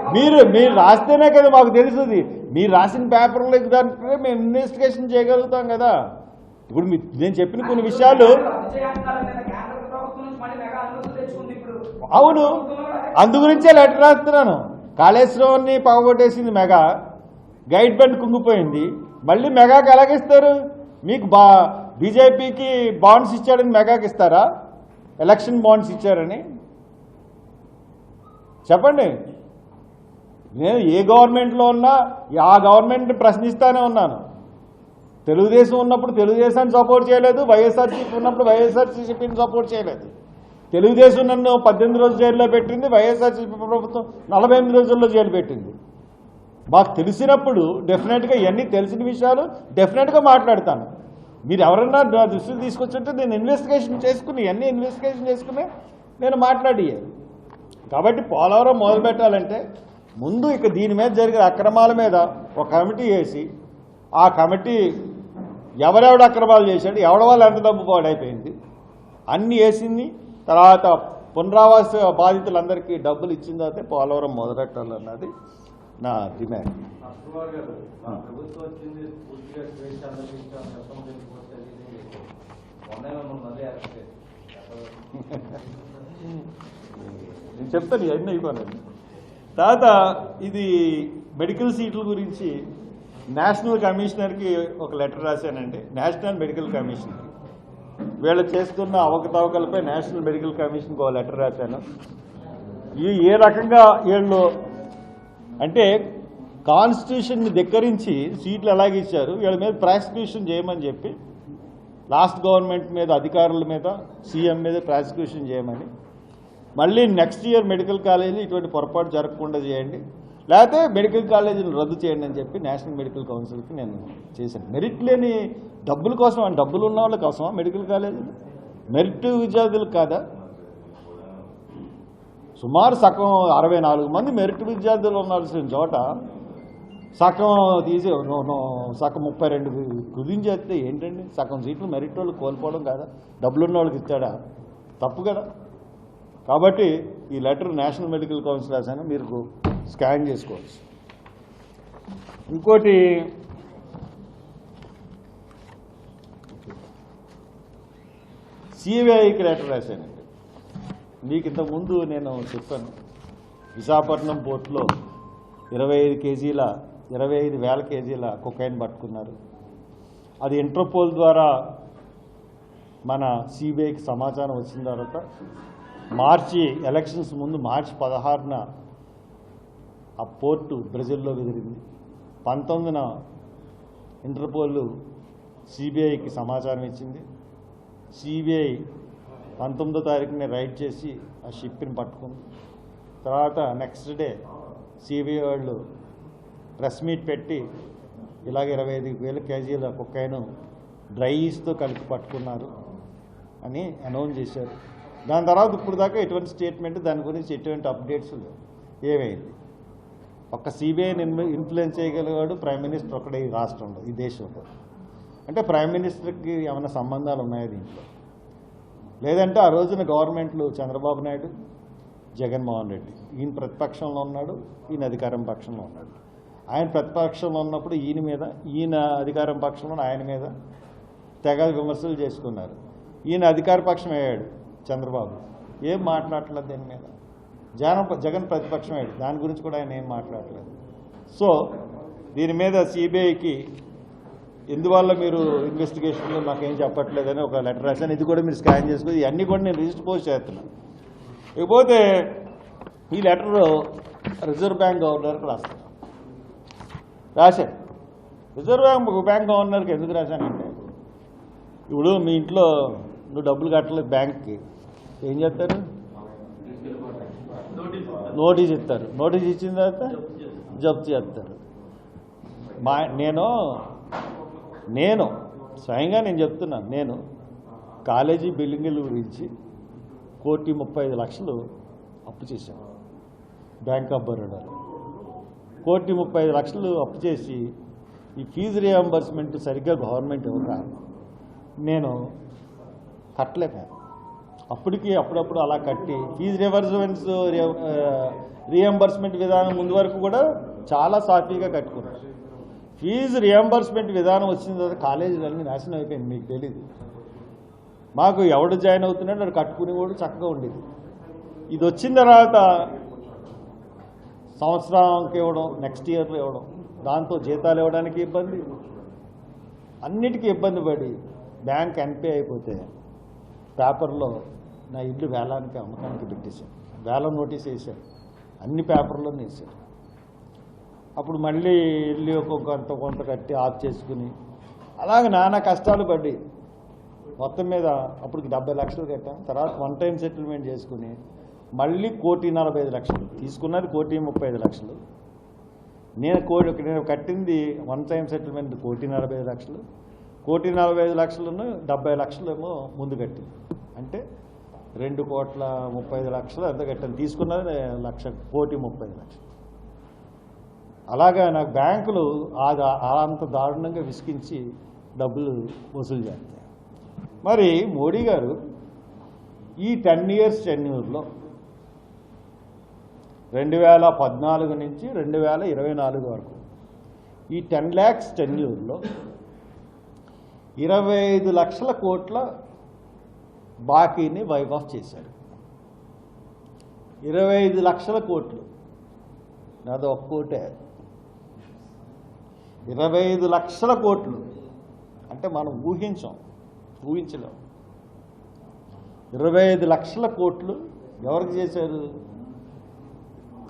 మీరు మీరు రాస్తేనే కదా మాకు తెలుస్తుంది. మీరు రాసిన పేపర్లో దాంట్లో మేము ఇన్వెస్టిగేషన్ చేయగలుగుతాం కదా. ఇప్పుడు నేను చెప్పిన కొన్ని విషయాలు అవును, అందుగురించే లెటర్ రాస్తున్నాను. కాళేశ్వరాన్ని పగబొట్టేసింది మెగా, గైడ్ బండ్ కుంగిపోయింది, మళ్ళీ మెగాకి ఎలాగిస్తారు? మీకు బీజేపీకి బాండ్స్ ఇచ్చాడని మెగాకి ఇస్తారా? ఎలక్షన్ బాండ్స్ ఇచ్చారని చెప్పండి. నేను ఏ గవర్నమెంట్లో ఉన్నా ఆ గవర్నమెంట్ ప్రశ్నిస్తానే ఉన్నాను. తెలుగుదేశం ఉన్నప్పుడు తెలుగుదేశాన్ని సపోర్ట్ చేయలేదు, వైఎస్ఆర్సీపీ ఉన్నప్పుడు వైఎస్ఆర్సీపీని సపోర్ట్ చేయలేదు. తెలుగుదేశం నన్ను 18 రోజులు జైల్లో పెట్టింది, వైఎస్ఆర్సీపీ ప్రభుత్వం 48 రోజుల్లో జైలు పెట్టింది. మాకు తెలిసినప్పుడు డెఫినెట్గా ఇవన్నీ తెలిసిన విషయాలు డెఫినెట్గా మాట్లాడతాను. మీరు ఎవరన్నా నా దృష్టికి తీసుకొచ్చుంటే నేను ఇన్వెస్టిగేషన్ చేసుకుని ఇవన్నీ ఇన్వెస్టిగేషన్ చేసుకుని నేను మాట్లాడియాను. కాబట్టి పోలవరం మొదలు పెట్టాలంటే ముందు ఇక దీని మీద జరిగిన అక్రమాల మీద ఒక కమిటీ వేసి ఆ కమిటీ ఎవరెవడు అక్రమాలు చేశాడు, ఎవడ వాళ్ళు ఎంత డబ్బు పాడైపోయింది అన్నీ వేసింది. తర్వాత పునరావాస బాధితులందరికీ డబ్బులు ఇచ్చిన తర్వాత పోలవరం మొదలెట్టాలన్నది నా డిమాండ్. నేను చెప్తాను ఇవన్నీ అయిపోయినాయి. తర్వాత ఇది మెడికల్ సీట్ల గురించి నేషనల్ కమిషనర్కి ఒక లెటర్ రాశానండి. నేషనల్ మెడికల్ కమిషన్కి వీళ్ళు చేస్తున్న అవకతవకలపై నేషనల్ మెడికల్ కమిషన్కి ఒక లెటర్ రాశాను. ఏ రకంగా వీళ్ళు అంటే కాన్స్టిట్యూషన్ని ధిక్కరించి సీట్లు ఎలాగ ఇచ్చారు, వీళ్ళ మీద ప్రాసిక్యూషన్ చేయమని చెప్పి లాస్ట్ గవర్నమెంట్ మీద అధికారుల మీద సీఎం మీద ప్రాసిక్యూషన్ చేయమని, మళ్ళీ నెక్స్ట్ ఇయర్ మెడికల్ కాలేజీలు ఇటువంటి పొరపాటు జరగకుండా చేయండి, లేకపోతే మెడికల్ కాలేజీలు రద్దు చేయండి అని చెప్పి నేషనల్ మెడికల్ కౌన్సిల్కి నేను చేశాను. మెరిట్ లేని డబ్బుల కోసం, డబ్బులు ఉన్న వాళ్ళ కోసమా మెడికల్ కాలేజీలు? మెరిట్ విద్యార్థులకు కాదా? సుమారు సగం 64 మంది మెరిట్ విద్యార్థులు ఉండాల్సిన చోట సగం తీసి సగం 32 కుదించేస్తే ఏంటండి? సగం సీట్లు మెరిట్ వాళ్ళు కోల్పోవడం కాదా? డబ్బులున్న వాళ్ళకి ఇస్తాడా? తప్పు కదా. కాబట్టి ఈ లెటర్ నేషనల్ మెడికల్ కౌన్సిల్ రాశాను, మీరు స్కాన్ చేసుకోవచ్చు. ఇంకోటి సిబిఐకి లెటర్ రాశానండి. మీకు ఇంతకుముందు నేను చెప్పాను, విశాఖపట్నం పోర్టులో 25,000 కేజీల కొకైన్ పట్టుకున్నారు. అది ఇంటర్పోల్ ద్వారా మన సిబిఐకి సమాచారం వచ్చిన తర్వాత ఎలక్షన్స్ ముందు మార్చి 16న ఆ పోర్టు బ్రెజిల్లో కుదిరింది. 19న ఇంటర్పోల్ సిబిఐకి సమాచారం ఇచ్చింది. సిబిఐ 19వ తారీఖునే రైడ్ చేసి ఆ షిప్ని పట్టుకుంది. తర్వాత నెక్స్ట్ డే సిబిఐ వాళ్ళు ప్రెస్ మీట్ పెట్టి ఇలాగ 25,000 కేజీల కొకైన్ డ్రై ఈస్తో కలిపి పట్టుకున్నారు అని అనౌన్స్ చేశారు. దాని తర్వాత ఇప్పుడు దాకా ఎటువంటి స్టేట్మెంట్, దాని గురించి ఎటువంటి అప్డేట్స్ ఏమైంది? ఒక్క సిబిఐని ఇన్ఫ్లుయెన్స్ చేయగలిగాడు ప్రైమ్ మినిస్టర్ ఒక్కడే ఈ రాష్ట్రంలో, ఈ దేశంలో. అంటే ప్రైమ్ మినిస్టర్కి ఏమైనా సంబంధాలు ఉన్నాయా దీంట్లో? లేదంటే ఆ రోజున గవర్నమెంట్లు చంద్రబాబు నాయుడు, జగన్మోహన్ రెడ్డి, ఈయన ప్రతిపక్షంలో ఉన్నాడు, ఈయన అధికారం పక్షంలో ఉన్నాడు. ఆయన ప్రతిపక్షంలో ఉన్నప్పుడు ఈయన అధికారం పక్షంలో ఆయన మీద తెగ విమర్శలు చేసుకున్నారు. ఈయన అధికార పక్షం అయ్యాడు చంద్రబాబు, ఏం మాట్లాడలేదు దీని మీద. జగన్ ప్రతిపక్షం అయ్యాడు, దాని గురించి కూడా ఆయన ఏం మాట్లాడలేదు. సో దీని మీద సిబిఐకి ఎందువల్ల మీరు ఇన్వెస్టిగేషన్లో మాకేం చెప్పట్లేదని ఒక లెటర్ రాశాను. ఇది కూడా మీరు స్కాన్ చేసుకుని ఇవన్నీ కూడా నేను రిజిస్టర్ పోస్ట్ చేస్తున్నాను. ఇకపోతే ఈ లెటర్ రిజర్వ్ బ్యాంక్ గవర్నర్కి రాశాను. రిజర్వ్ బ్యాంక్ గవర్నర్కి ఎందుకు రాశానంటే, ఇప్పుడు మీ ఇంట్లో నువ్వు డబ్బులు కట్టలేదు బ్యాంక్కి, ఏం చేస్తారు? నోటీస్ ఇస్తారు. నోటీస్ ఇచ్చిన తర్వాత జప్తు చేస్తారు. నేను స్వయంగా నేను చెప్తున్నాను, నేను కాలేజీ బిల్డింగుల గురించి 1,35,00,000 అప్పు చేశాను బ్యాంక్ ఆఫ్ బరోడాలో. 1,35,00,000 అప్పు చేసి ఈ ఫీజు రియంబర్స్మెంట్ సరిగ్గా గవర్నమెంట్ ఇవ్వక నేను కట్టలేకపోయాను. అప్పటికి అప్పుడప్పుడు అలా కట్టి ఫీజు రియంబర్స్మెంట్ విధానం ముందు వరకు కూడా చాలా సాఫీగా కట్టుకున్నాను. ఫీజు రియంబర్స్మెంట్ విధానం వచ్చిన తర్వాత కాలేజీలన్నీ నాశనం అయిపోయింది. మీకు తెలీదు. మాకు ఎవడు జాయిన్ అవుతున్నాడో వాడు కట్టుకుని కూడా చక్కగా ఉండేది. ఇది వచ్చిన తర్వాత సంవత్సరానికి ఇవ్వడం, నెక్స్ట్ ఇయర్లో ఇవ్వడం, దాంతో జీతాలు ఇవ్వడానికి ఇబ్బంది, అన్నిటికీ ఇబ్బంది పడి బ్యాంక్ ఎన్పే అయిపోతే పేపర్లో నా ఇల్లు వేలానికి అమ్మకానికి పెట్టేశాను. వేలం నోటీస్ వేశారు, అన్ని పేపర్లోనే వేశారు. అప్పుడు మళ్ళీ ఇల్లు కొంత కట్టి ఆఫ్ చేసుకుని అలాగే నానా కష్టాలు పడి మొత్తం మీద అప్పటికి 70 లక్షలు కట్టాం. తర్వాత వన్ టైం సెటిల్మెంట్ చేసుకుని మళ్ళీ 1,45,00,000 తీసుకున్నది. 1,35,00,000 నేను కట్టింది వన్ టైం సెటిల్మెంట్ 1,45,00,000. 1,45,00,000 70 లక్షలు ఏమో ముందు కట్టింది. అంటే 2,35,00,000 ఎంత కట్టాను. తీసుకున్నది 1,30,00,000. అలాగా నాకు బ్యాంకులు అంత దారుణంగా విసిగించి డబ్బులు వసూలు చేస్తాయి. మరి మోడీ గారు ఈ 10 ఇయర్స్ టెన్యూర్లో 2014 నుంచి 2024 వరకు ఈ 10 lakhs టెన్యూర్లో 25 లక్షల కోట్ల బాకీని వైప్ ఆఫ్ చేశారు. 25 లక్షల కోట్లు, నాది ఒక్క కోటే. 25 లక్షల కోట్లు అంటే మనం ఊహించలేం. 25 లక్షల కోట్లు ఎవరికి చేశారు?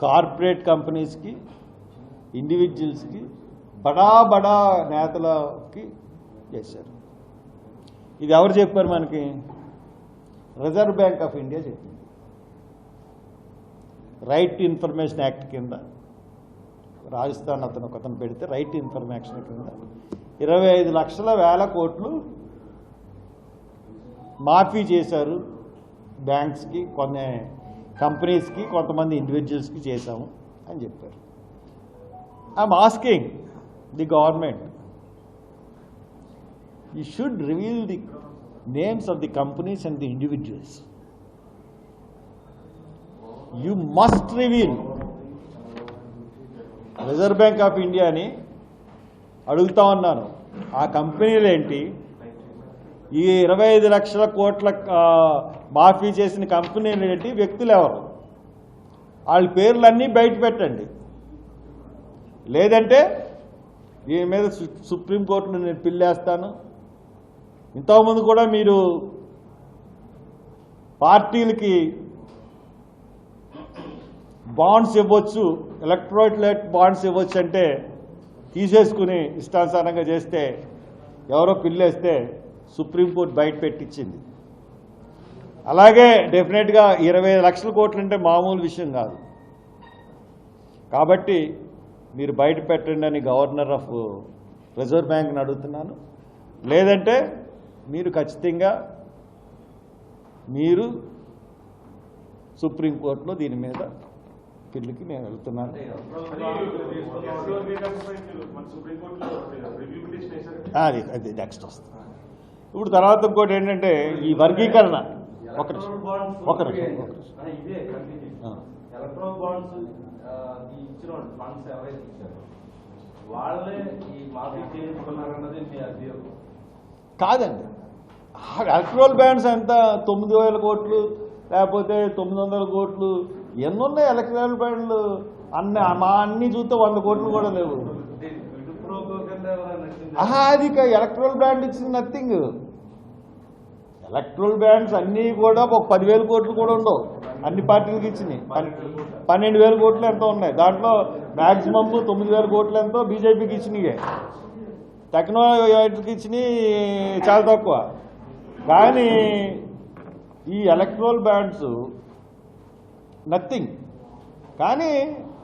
కార్పొరేట్ కంపెనీస్కి, ఇండివిజువల్స్కి, బడా నేతలకి చేశారు. ఇది ఎవరు చెప్పారు మనకి? రిజర్వ్ బ్యాంక్ ఆఫ్ ఇండియా చెప్పింది. రైట్ టు ఇన్ఫర్మేషన్ యాక్ట్ కింద రాజస్థాన్ ఒకతను పెడితే రైట్ టు ఇన్ఫర్మేషన్ కింద 25 లక్షల వేల కోట్లు మాఫీ చేశారు. బ్యాంక్స్కి, కొన్ని కంపెనీస్కి, కొంతమంది ఇండివిజువల్స్కి చేశాము అని చెప్పారు. I'm asking the government, you should reveal the names of the companies and the individuals. You must reveal. Reserve bank of ఇండియాని అడుగుతా ఉన్నాను, ఆ కంపెనీలు ఏంటి? ఈ 25 లక్షల కోట్ల మాఫీ చేసిన కంపెనీలు ఏంటి? వ్యక్తులు ఎవరు? వాళ్ళ పేర్లన్నీ బయట పెట్టండి. లేదంటే దీని మీద సుప్రీంకోర్టులో నేను పిల్లేస్తాను. ఇంతకుముందు కూడా మీరు పార్టీలకి బాండ్స్ ఇవ్వచ్చు, ఎలక్ట్రోలైట్ బాండ్స్ ఇవ్వచ్చు అంటే తీసేసుకుని ఇష్టానుసారంగా చేస్తే ఎవరో పిల్లేస్తే సుప్రీంకోర్టు బయట పెట్టించింది. అలాగే డెఫినెట్గా 25 లక్షల కోట్లు అంటే మామూలు విషయం కాదు. కాబట్టి మీరు బయట పెట్టండి అని గవర్నర్ ఆఫ్ రిజర్వ్ బ్యాంక్ని అడుగుతున్నాను. లేదంటే మీరు ఖచ్చితంగా సుప్రీంకోర్టులో దీని మీద పిల్లికి నేను వెళ్తున్నాను. అది నెక్స్ట్ వస్తుంది. ఇప్పుడు తర్వాత ఇంకోటి ఏంటంటే ఈ వర్గీకరణ. ఒక నిమిషం. కాదండి, ఎలక్ట్రల్ బాండ్స్ ఎంత 9,000 కోట్లు లేకపోతే 900 కోట్లు ఎన్నున్నాయి ఎలక్ట్రల్ బాండ్లు? అన్ని చూస్తే 100 కోట్లు కూడా లేవు. అది ఎలక్ట్రల్ బాండ్ ఇచ్చింది నథింగ్. ఎలక్ట్రల్ బాండ్స్ అన్నీ కూడా ఒక 10,000 కోట్లు కూడా ఉండవు. అన్ని పార్టీలకు ఇచ్చినాయి 12,000 కోట్లు ఎంతో ఉన్నాయి. దాంట్లో మ్యాక్సిమం 9,000 కోట్లు ఎంతో బీజేపీకి ఇచ్చినాయి. టెక్నాలజీకి ఇచ్చినాయి చాలా తక్కువ. కానీ ఈ ఎలక్ట్రల్ బ్యాండ్స్ నథింగ్. కానీ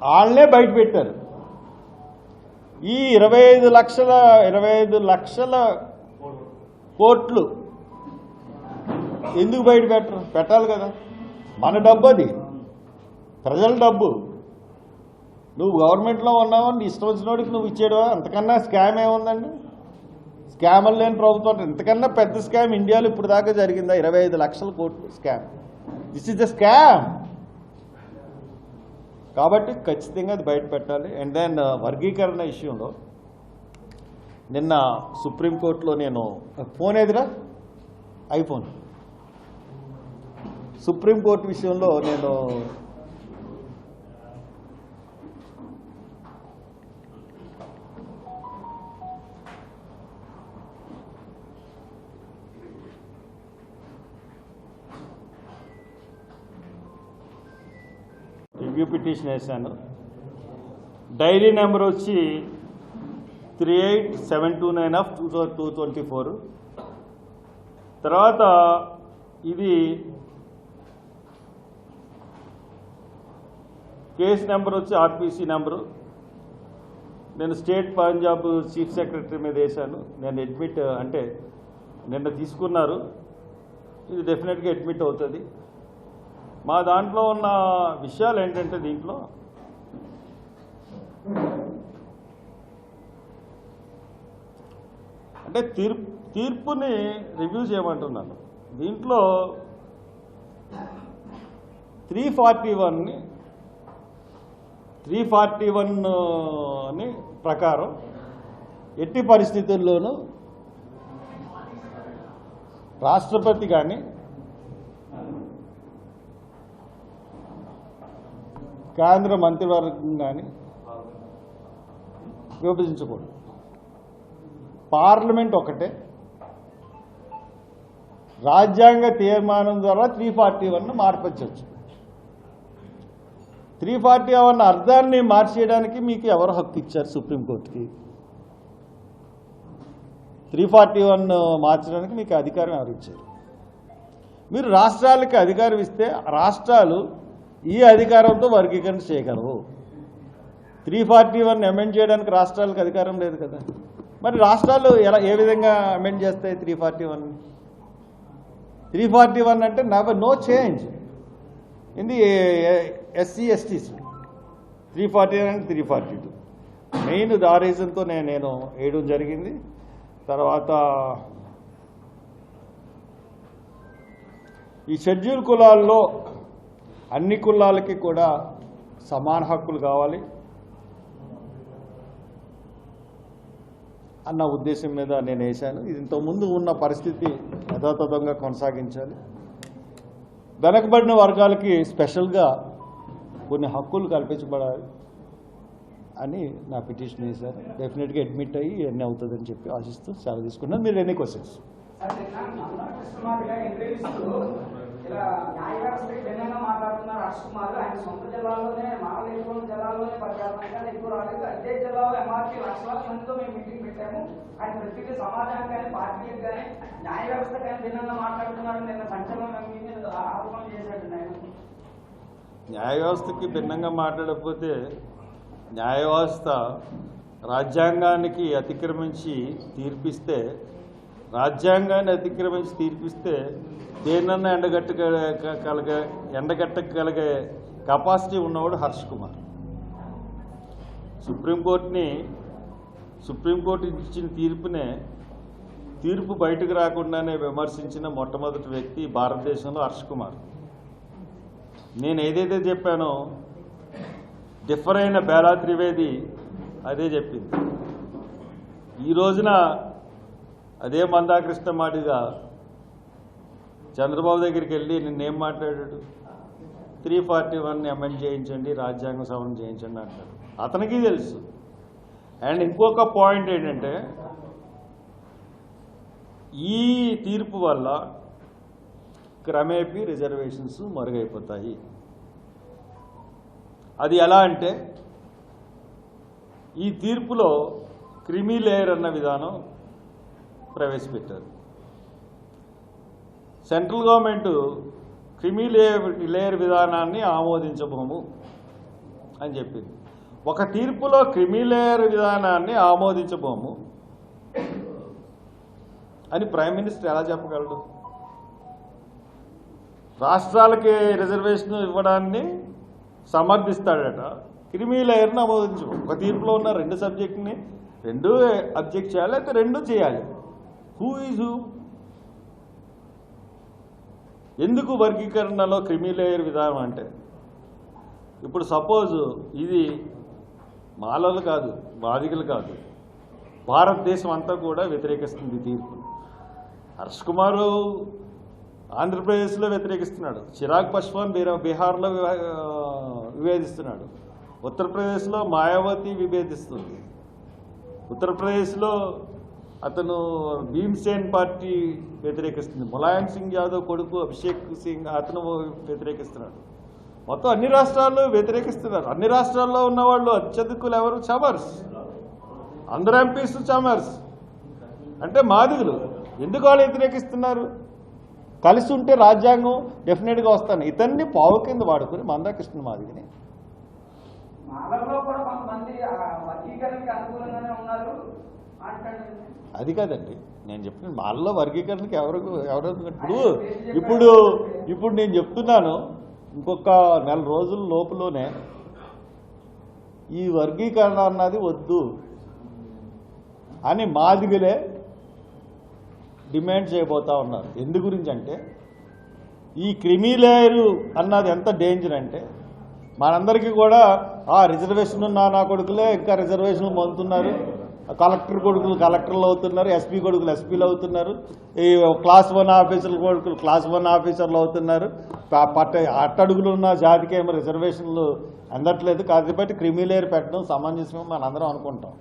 వాళ్ళే బయట పెట్టారు. ఈ 25 లక్షల కోట్లు ఎందుకు బయట పెట్టరు? పెట్టాలి కదా, మన డబ్బు, అది ప్రజల డబ్బు. నువ్వు గవర్నమెంట్లో ఉన్నావు, నీ ఇష్టం వచ్చినోడికి నువ్వు ఇచ్చేయడవా? అంతకన్నా స్కామ్ ఏముందండి? స్కామ్లు లేని ప్రభుత్వం. ఇంతకన్నా పెద్ద స్కామ్ ఇండియాలో ఇప్పుడు దాకా జరిగిందా? 25 లక్షల కోట్లు scam. This is the scam. కాబట్టి ఖచ్చితంగా అది బయట పెట్టాలి. అండ్ దెన్ వర్గీకరణ విషయంలో నిన్న సుప్రీంకోర్టులో నేను ఫోన్ ఎదురా ఐఫోన్ సుప్రీంకోర్టు విషయంలో నేను రివ్యూ పిటిషన్ వేశాను. డైరీ నెంబర్ వచ్చి 38,729/2024. తర్వాత ఇది కేసు నెంబర్ వచ్చి ఆర్పిసి నెంబరు. నేను స్టేట్ పంజాబ్ చీఫ్ సెక్రటరీ మీద వేశాను. నేను అడ్మిట్ అంటే నిన్న తీసుకున్నారు, ఇది డెఫినెట్గా అడ్మిట్ అవుతుంది. మా దాంట్లో ఉన్న విషయాలు ఏంటంటే, దీంట్లో అంటే తీర్పుని రివ్యూ చేయమంటున్నాను. దీంట్లో 341 ప్రకారం ఎట్టి పరిస్థితుల్లోనూ రాష్ట్రపతి కానీ కేంద్ర మంత్రివర్గం కానీ విభజించకూడదు. పార్లమెంట్ ఒకటే. రాజ్యాంగ తీర్మానం ద్వారా 341 మార్చవచ్చు. 341 అర్థాన్ని మార్చేయడానికి మీకు ఎవరు హక్కు ఇచ్చారు? సుప్రీంకోర్టుకి. 341 మార్చడానికి మీకు అధికారం ఎవరు ఇచ్చారు? మీరు రాష్ట్రాలకి అధికారం ఇస్తే రాష్ట్రాలు ఈ అధికారంతో వర్గీకరణ చేయగలవు. 341 అమెండ్ చేయడానికి రాష్ట్రాలకు అధికారం లేదు కదా. మరి రాష్ట్రాలు ఏ విధంగా అమెండ్ చేస్తాయి 341 అంటే no change in the SC STs. 341 and 342 main ఆ రీజన్తో నేను వేయడం జరిగింది. తర్వాత ఈ షెడ్యూల్ కులాల్లో అన్ని కులాలకి కూడా సమాన హక్కులు కావాలి అన్న ఉద్దేశం మీద నేను వేశాను. ఇది ఇంతకుముందు ఉన్న పరిస్థితి యథాతథంగా కొనసాగించాలి. వెనకబడిన వర్గాలకి స్పెషల్గా కొన్ని హక్కులు కల్పించబడాలి అని నా పిటిషన్ వేశాను. డెఫినెట్గా అడ్మిట్ అయ్యి ఎన్ని అవుతుందని చెప్పి ఆశిస్తూ సెలవు తీసుకున్నాను. మీరు ఎన్ని క్వశ్చన్స్?
ఇలా న్యాయ వ్యవస్థకి భిన్నంగా మాట్లాడుతున్నారు హర్ష్ కుమార్. ఆయన సొంత జిల్లాలోనే మహాదేశ్వరం జిల్లాలోనే 10,000 ఎక్కువ రాలేదు. అదే జిల్లాలో MRP లక్షలాది మందితో మేము మీటింగ్ పెట్టాము. ఆయన ప్రతిదీ సమాజానికి కానీ పార్టీలకు కానీ న్యాయ వ్యవస్థ కానీ భిన్నంగా మాట్లాడుతున్నారని నిన్న సంచలనం ఆరోపణలు చేశాడు.
న్యాయ వ్యవస్థకి భిన్నంగా మాట్లాడకపోతే న్యాయ వ్యవస్థ రాజ్యాంగానికి అతిక్రమించి తీర్పిస్తే, రాజ్యాంగాన్ని అతిక్రమించి తీర్పిస్తే దేన్నన్నా ఎండగట్టగలిగే కెపాసిటీ ఉన్నవాడు హర్ష్ కుమార్. సుప్రీంకోర్టు ఇచ్చిన తీర్పు బయటకు రాకుండానే విమర్శించిన మొట్టమొదటి వ్యక్తి భారతదేశంలో హర్ష్ కుమార్. నేను ఏదైతే చెప్పానో డిఫర్ అయిన బేలా త్రివేది అదే చెప్పింది. ఈ రోజున అదే మందాకృష్ణ మాదిగా చంద్రబాబు దగ్గరికి వెళ్ళి నిన్నేం మాట్లాడాడు? 341 అమెండ్ చేయించండి, రాజ్యాంగ సవరణ చేయించండి అంటాడు. అతనికి తెలుసు. అండ్ ఇంకొక పాయింట్ ఏంటంటే, ఈ తీర్పు వల్ల క్రమేపీ రిజర్వేషన్స్ మరుగైపోతాయి. అది ఎలా అంటే, ఈ తీర్పులో క్రిమీ లేయర్ అన్న విధానం ప్రవేశపెట్టారు. సెంట్రల్ గవర్నమెంట్ క్రిమి లేయర్ విధానాన్ని ఆమోదించబోము అని చెప్పింది. ఒక తీర్పులో క్రిమి లేయర్ విధానాన్ని ఆమోదించబోము అని ప్రైమ్ మినిస్టర్ ఎలా చెప్పగలడు? రాష్ట్రాలకి రిజర్వేషన్ ఇవ్వడాన్ని సమర్థిస్తాడట, క్రిమి లేయర్ని ఆమోదించు. ఒక తీర్పులో ఉన్న రెండు సబ్జెక్ట్ని రెండు అబ్జెక్ట్ చేయాలి, అయితే రెండు చేయాలి. Who is who? ఎందుకు వర్గీకరణలో క్రిమి లేయర్ విధానం అంటే, ఇప్పుడు సపోజ్ ఇది మాలలు కాదు, బాధికులు కాదు, భారతదేశం అంతా కూడా వ్యతిరేకిస్తుంది తీర్పు. హర్ష్ కుమార్ ఆంధ్రప్రదేశ్లో వ్యతిరేకిస్తున్నాడు, చిరాగ్ పాస్వాన్ బీహార్లో విభేదిస్తున్నాడు, ఉత్తరప్రదేశ్లో మాయావతి విభేదిస్తుంది, ఉత్తరప్రదేశ్లో అతను భీమ్సేన్ పార్టీ వ్యతిరేకిస్తుంది, ములాయం సింగ్ యాదవ్ కొడుకు అభిషేక్ సింగ్ అతను వ్యతిరేకిస్తున్నాడు. మొత్తం అన్ని రాష్ట్రాల్లో వ్యతిరేకిస్తున్నారు. అన్ని రాష్ట్రాల్లో ఉన్న వాళ్ళు అత్యధికులు ఎవరు? చమర్స్. అందరు ఎంపీస్ చమర్స్ అంటే మాదిగులు. ఎందుకు వాళ్ళు వ్యతిరేకిస్తున్నారు? కలిసి ఉంటే రాజ్యాంగం డెఫినెట్గా వస్తాను. ఇతన్ని పావు కింద వాడుకుని మందాకృష్ణ మాదిగిని అది కాదండి నేను చెప్పిన మాల్లో వర్గీకరణకి ఎవరు ఇప్పుడు నేను చెప్తున్నాను, ఇంకొక నెల రోజుల లోపులోనే ఈ వర్గీకరణ అన్నది వద్దు అని మాదిగలే డిమాండ్ చేయబోతా ఉన్నారు. ఎందు గురించి అంటే ఈ క్రిమి లేయరు అన్నది ఎంత డేంజర్ అంటే, మనందరికీ కూడా రిజర్వేషన్ ఉన్న నా కొడుకులే ఇంకా రిజర్వేషన్లు పొందుతున్నారు, కలెక్టర్ కొడుకులు కలెక్టర్లు అవుతున్నారు, ఎస్పీ కొడుకులు ఎస్పీలు అవుతున్నారు, ఈ క్లాస్ 1 ఆఫీసర్ల కొడుకులు క్లాస్ 1 ఆఫీసర్లు అవుతున్నారు. అట్టడుగులు ఉన్న జాతికి ఏమో రిజర్వేషన్లు అందట్లేదు. కాబట్టి క్రిమి లేయర్ పెట్టడం సమంజసమే మనందరం అనుకుంటాం.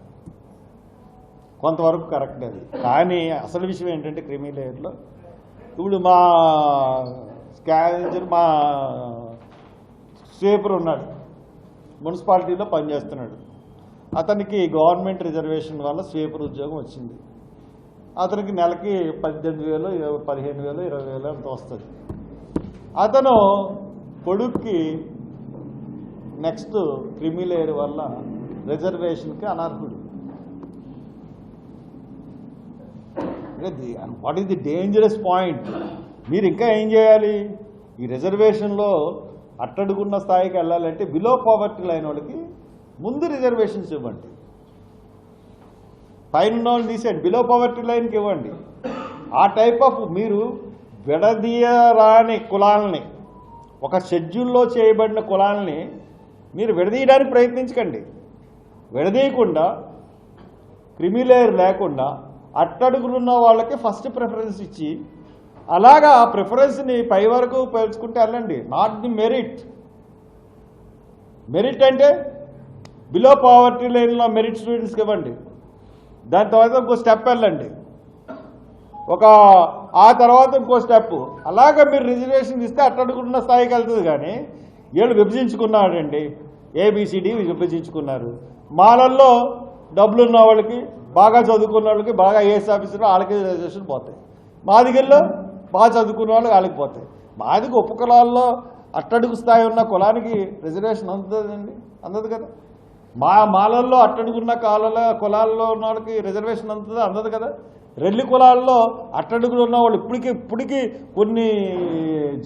కొంతవరకు కరెక్ట్ అది. కానీ అసలు విషయం ఏంటంటే క్రిమి లేయర్లో ఇప్పుడు మా స్కావెంజర్ మా స్వీపర్ ఉన్నాడు, మున్సిపాలిటీలో పనిచేస్తున్నాడు. అతనికి గవర్నమెంట్ రిజర్వేషన్ వల్ల స్వీపర్ ఉద్యోగం వచ్చింది. అతనికి నెలకి 18,000, 15,000, 20,000 అంత వస్తుంది. అతను కొడుక్కి నెక్స్ట్ క్రిమి లేయర్ వల్ల రిజర్వేషన్కి అనర్హుడు. What is the dangerous point? మీరు ఇంకా ఏం చేయాలి? ఈ రిజర్వేషన్లో అట్టడుగున్న స్థాయికి వెళ్ళాలంటే బిలో పావర్టీ లైన్ వాళ్ళకి ముందు రిజర్వేషన్స్ ఇవ్వండి, పైన ఉన్న వాళ్ళు తీసేయండి, బిలో పావర్టీ లైన్కి ఇవ్వండి. ఆ టైప్ ఆఫ్ మీరు విడదీయరాని కులాలని, ఒక షెడ్యూల్లో చేయబడిన కులాలని మీరు విడదీయడానికి ప్రయత్నించకండి. విడదీయకుండా క్రిమి లేయర్ లేకుండా అట్టడుగులున్న వాళ్ళకి ఫస్ట్ ప్రిఫరెన్స్ ఇచ్చి అలాగా ఆ ప్రిఫరెన్స్ని పై వరకు పెంచుకుంటే వెళ్ళండి. Not the merit. మెరిట్ అంటే బిలో పావర్టీ లైన్లో మెరిట్ స్టూడెంట్స్కి ఇవ్వండి, దాని తర్వాత ఇంకో స్టెప్ వెళ్ళండి, ఆ తర్వాత ఇంకో స్టెప్, అలాగా మీరు రిజర్వేషన్ ఇస్తే అట్టడుగున్న స్థాయికి వెళ్తుంది. కానీ వీళ్ళు విభజించుకున్నాడండి, ఏబిసిడి విభజించుకున్నారు. మాలల్లో డబ్బులు ఉన్న వాళ్ళకి, బాగా చదువుకున్న వాళ్ళకి, బాగా ఐఏఎస్ ఆఫీసర్లు వాళ్ళకి రిజర్వేషన్ పోతాయి. మాదిగల్లో బాగా చదువుకున్న వాళ్ళకి వాళ్ళకి పోతాయి. మాదిగ ఉపకులాల్లో అట్టడుగు స్థాయి ఉన్న కులానికి రిజర్వేషన్ అందుతుందండి? అందదు కదా. మాలల్లో అట్టడుగున్న కులాల్లో ఉన్న వాళ్ళకి రిజర్వేషన్ అందుతుంది? అందదు కదా. రెల్లి కులాల్లో అట్టడుగులు ఉన్న వాళ్ళు ఇప్పటికీ కొన్ని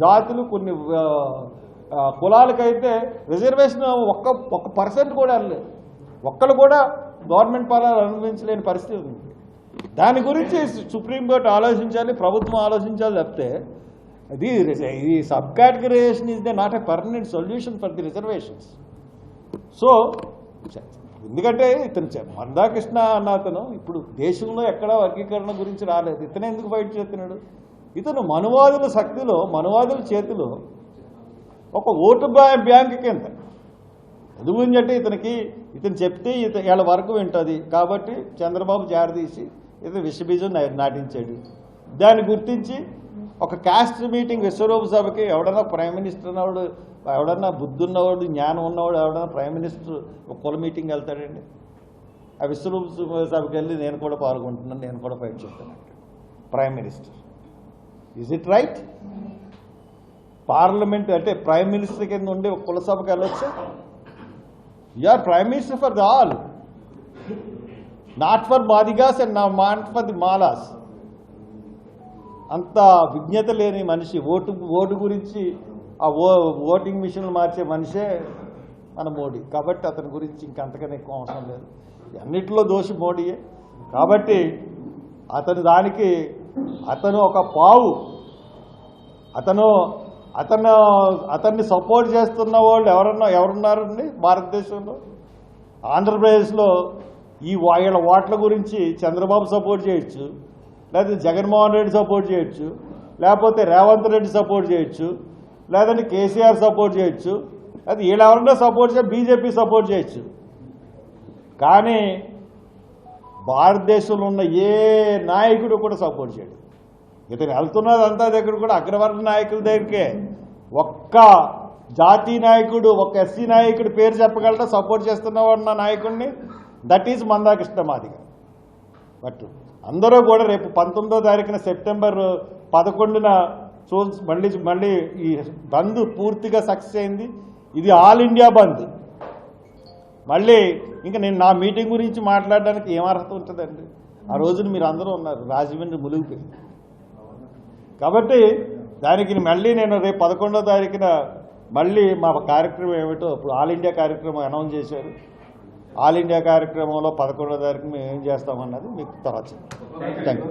జాతులు కొన్ని కులాలకైతే రిజర్వేషన్ ఒక్క పర్సెంట్ కూడా వెళ్ళలేదు. ఒక్కళ్ళు కూడా గవర్నమెంట్ పాలన అనుభవించలేని పరిస్థితి ఉంది. దాని గురించి సుప్రీంకోర్టు ఆలోచించాలి, ప్రభుత్వం ఆలోచించాలి. తప్పితే ఇది sub categorisation is not a permanent solution for the reservations. So ఎందుకంటే ఇతను మందాకృష్ణ అన్న అతను ఇప్పుడు దేశంలో ఎక్కడా వర్గీకరణ గురించి రాలేదు. ఇతను ఎందుకు ఫైట్ చేస్తున్నాడు? ఇతను మనువాదుల శక్తిలో, మనువాదుల చేతిలో ఒక ఓటు బ్యాంక్ కింద. ఎందుకంటే ఇతను చెప్తే వీళ్ళ వరకు వింటుంది కాబట్టి చంద్రబాబు జారదీసి ఇతను విషబీజం నాటించాడు. దాన్ని గుర్తించి ఒక క్యాస్ట్ మీటింగ్ విశ్వరూప సభకి ఎవడన్నా ప్రైమ్ మినిస్టర్ ఉన్నవాడు, ఎవడన్నా బుద్ధి ఉన్నవాడు, జ్ఞానం ఉన్నవాడు ఎవడన్నా ప్రైమ్ మినిస్టర్ ఒక కుల మీటింగ్ వెళ్తాడండి? ఆ విశ్వరూప సభకి వెళ్ళి నేను కూడా పాల్గొంటున్నాను, నేను కూడా ఫైట్ చేస్తాను prime minister. Is it right? Parliament అంటే ప్రైమ్ మినిస్టర్ కింద ఉండి ఒక కులసభకు వెళ్ళొచ్చా? You are prime minister for the all, not for Madigas and not for the Malas. అంత విజ్ఞత లేని మనిషి, ఓటు గురించి ఆ ఓటింగ్ మిషన్లు మార్చే మనిషే మన మోడీ. కాబట్టి అతని గురించి ఇంకంతకన్నా ఎక్కువ అవసరం లేదు. అన్నిట్లో దోషి మోడీయే. కాబట్టి అతను ఒక పావు. అతన్ని సపోర్ట్ చేస్తున్న వాళ్ళు ఎవరున్నారండి భారతదేశంలో? ఆంధ్రప్రదేశ్లో ఈ వీళ్ళ ఓట్ల గురించి చంద్రబాబు సపోర్ట్ చేయొచ్చు, లేకపోతే జగన్మోహన్ రెడ్డి సపోర్ట్ చేయొచ్చు, లేకపోతే రేవంత్ రెడ్డి సపోర్ట్ చేయొచ్చు, లేదంటే కేసీఆర్ సపోర్ట్ చేయొచ్చు, అది వీళ్ళెవరన్నా సపోర్ట్ చేయ బీజేపీ సపోర్ట్ చేయొచ్చు. కానీ భారతదేశంలో ఉన్న ఏ నాయకుడు కూడా సపోర్ట్ చేయడు. ఇతను వెళ్తున్నదంతా దగ్గర కూడా అగ్రవర్ణ నాయకుల దగ్గరికే. ఒక్క జాతీయ నాయకుడు, ఒక్క ఎస్సీ నాయకుడి పేరు చెప్పగలరా సపోర్ట్ చేస్తున్న నాయకుడిని? That is Manda Krishna Madiga. But అందరూ కూడా రేపు 19వ తారీఖున సెప్టెంబర్ 11న మళ్ళీ ఈ బంద్ పూర్తిగా సక్సెస్ అయింది. ఇది ఆల్ ఇండియా బంద్. మళ్ళీ ఇంకా నేను నా మీటింగ్ గురించి మాట్లాడడానికి ఏం అర్హత ఉంటుందండి? ఆ రోజున మీరు అందరూ ఉన్నారు, రాజమండ్రి మునిగిపోయింది. కాబట్టి దానికి మళ్ళీ నేను రేపు 11వ తారీఖున మళ్ళీ మా కార్యక్రమం ఏమిటో ఇప్పుడు ఆల్ ఇండియా కార్యక్రమం అనౌన్స్ చేశారు. ఆల్ ఇండియా కార్యక్రమంలో 11వ తారీఖు మేము ఏం చేస్తామన్నది మీకు తర్వాత. Thank you.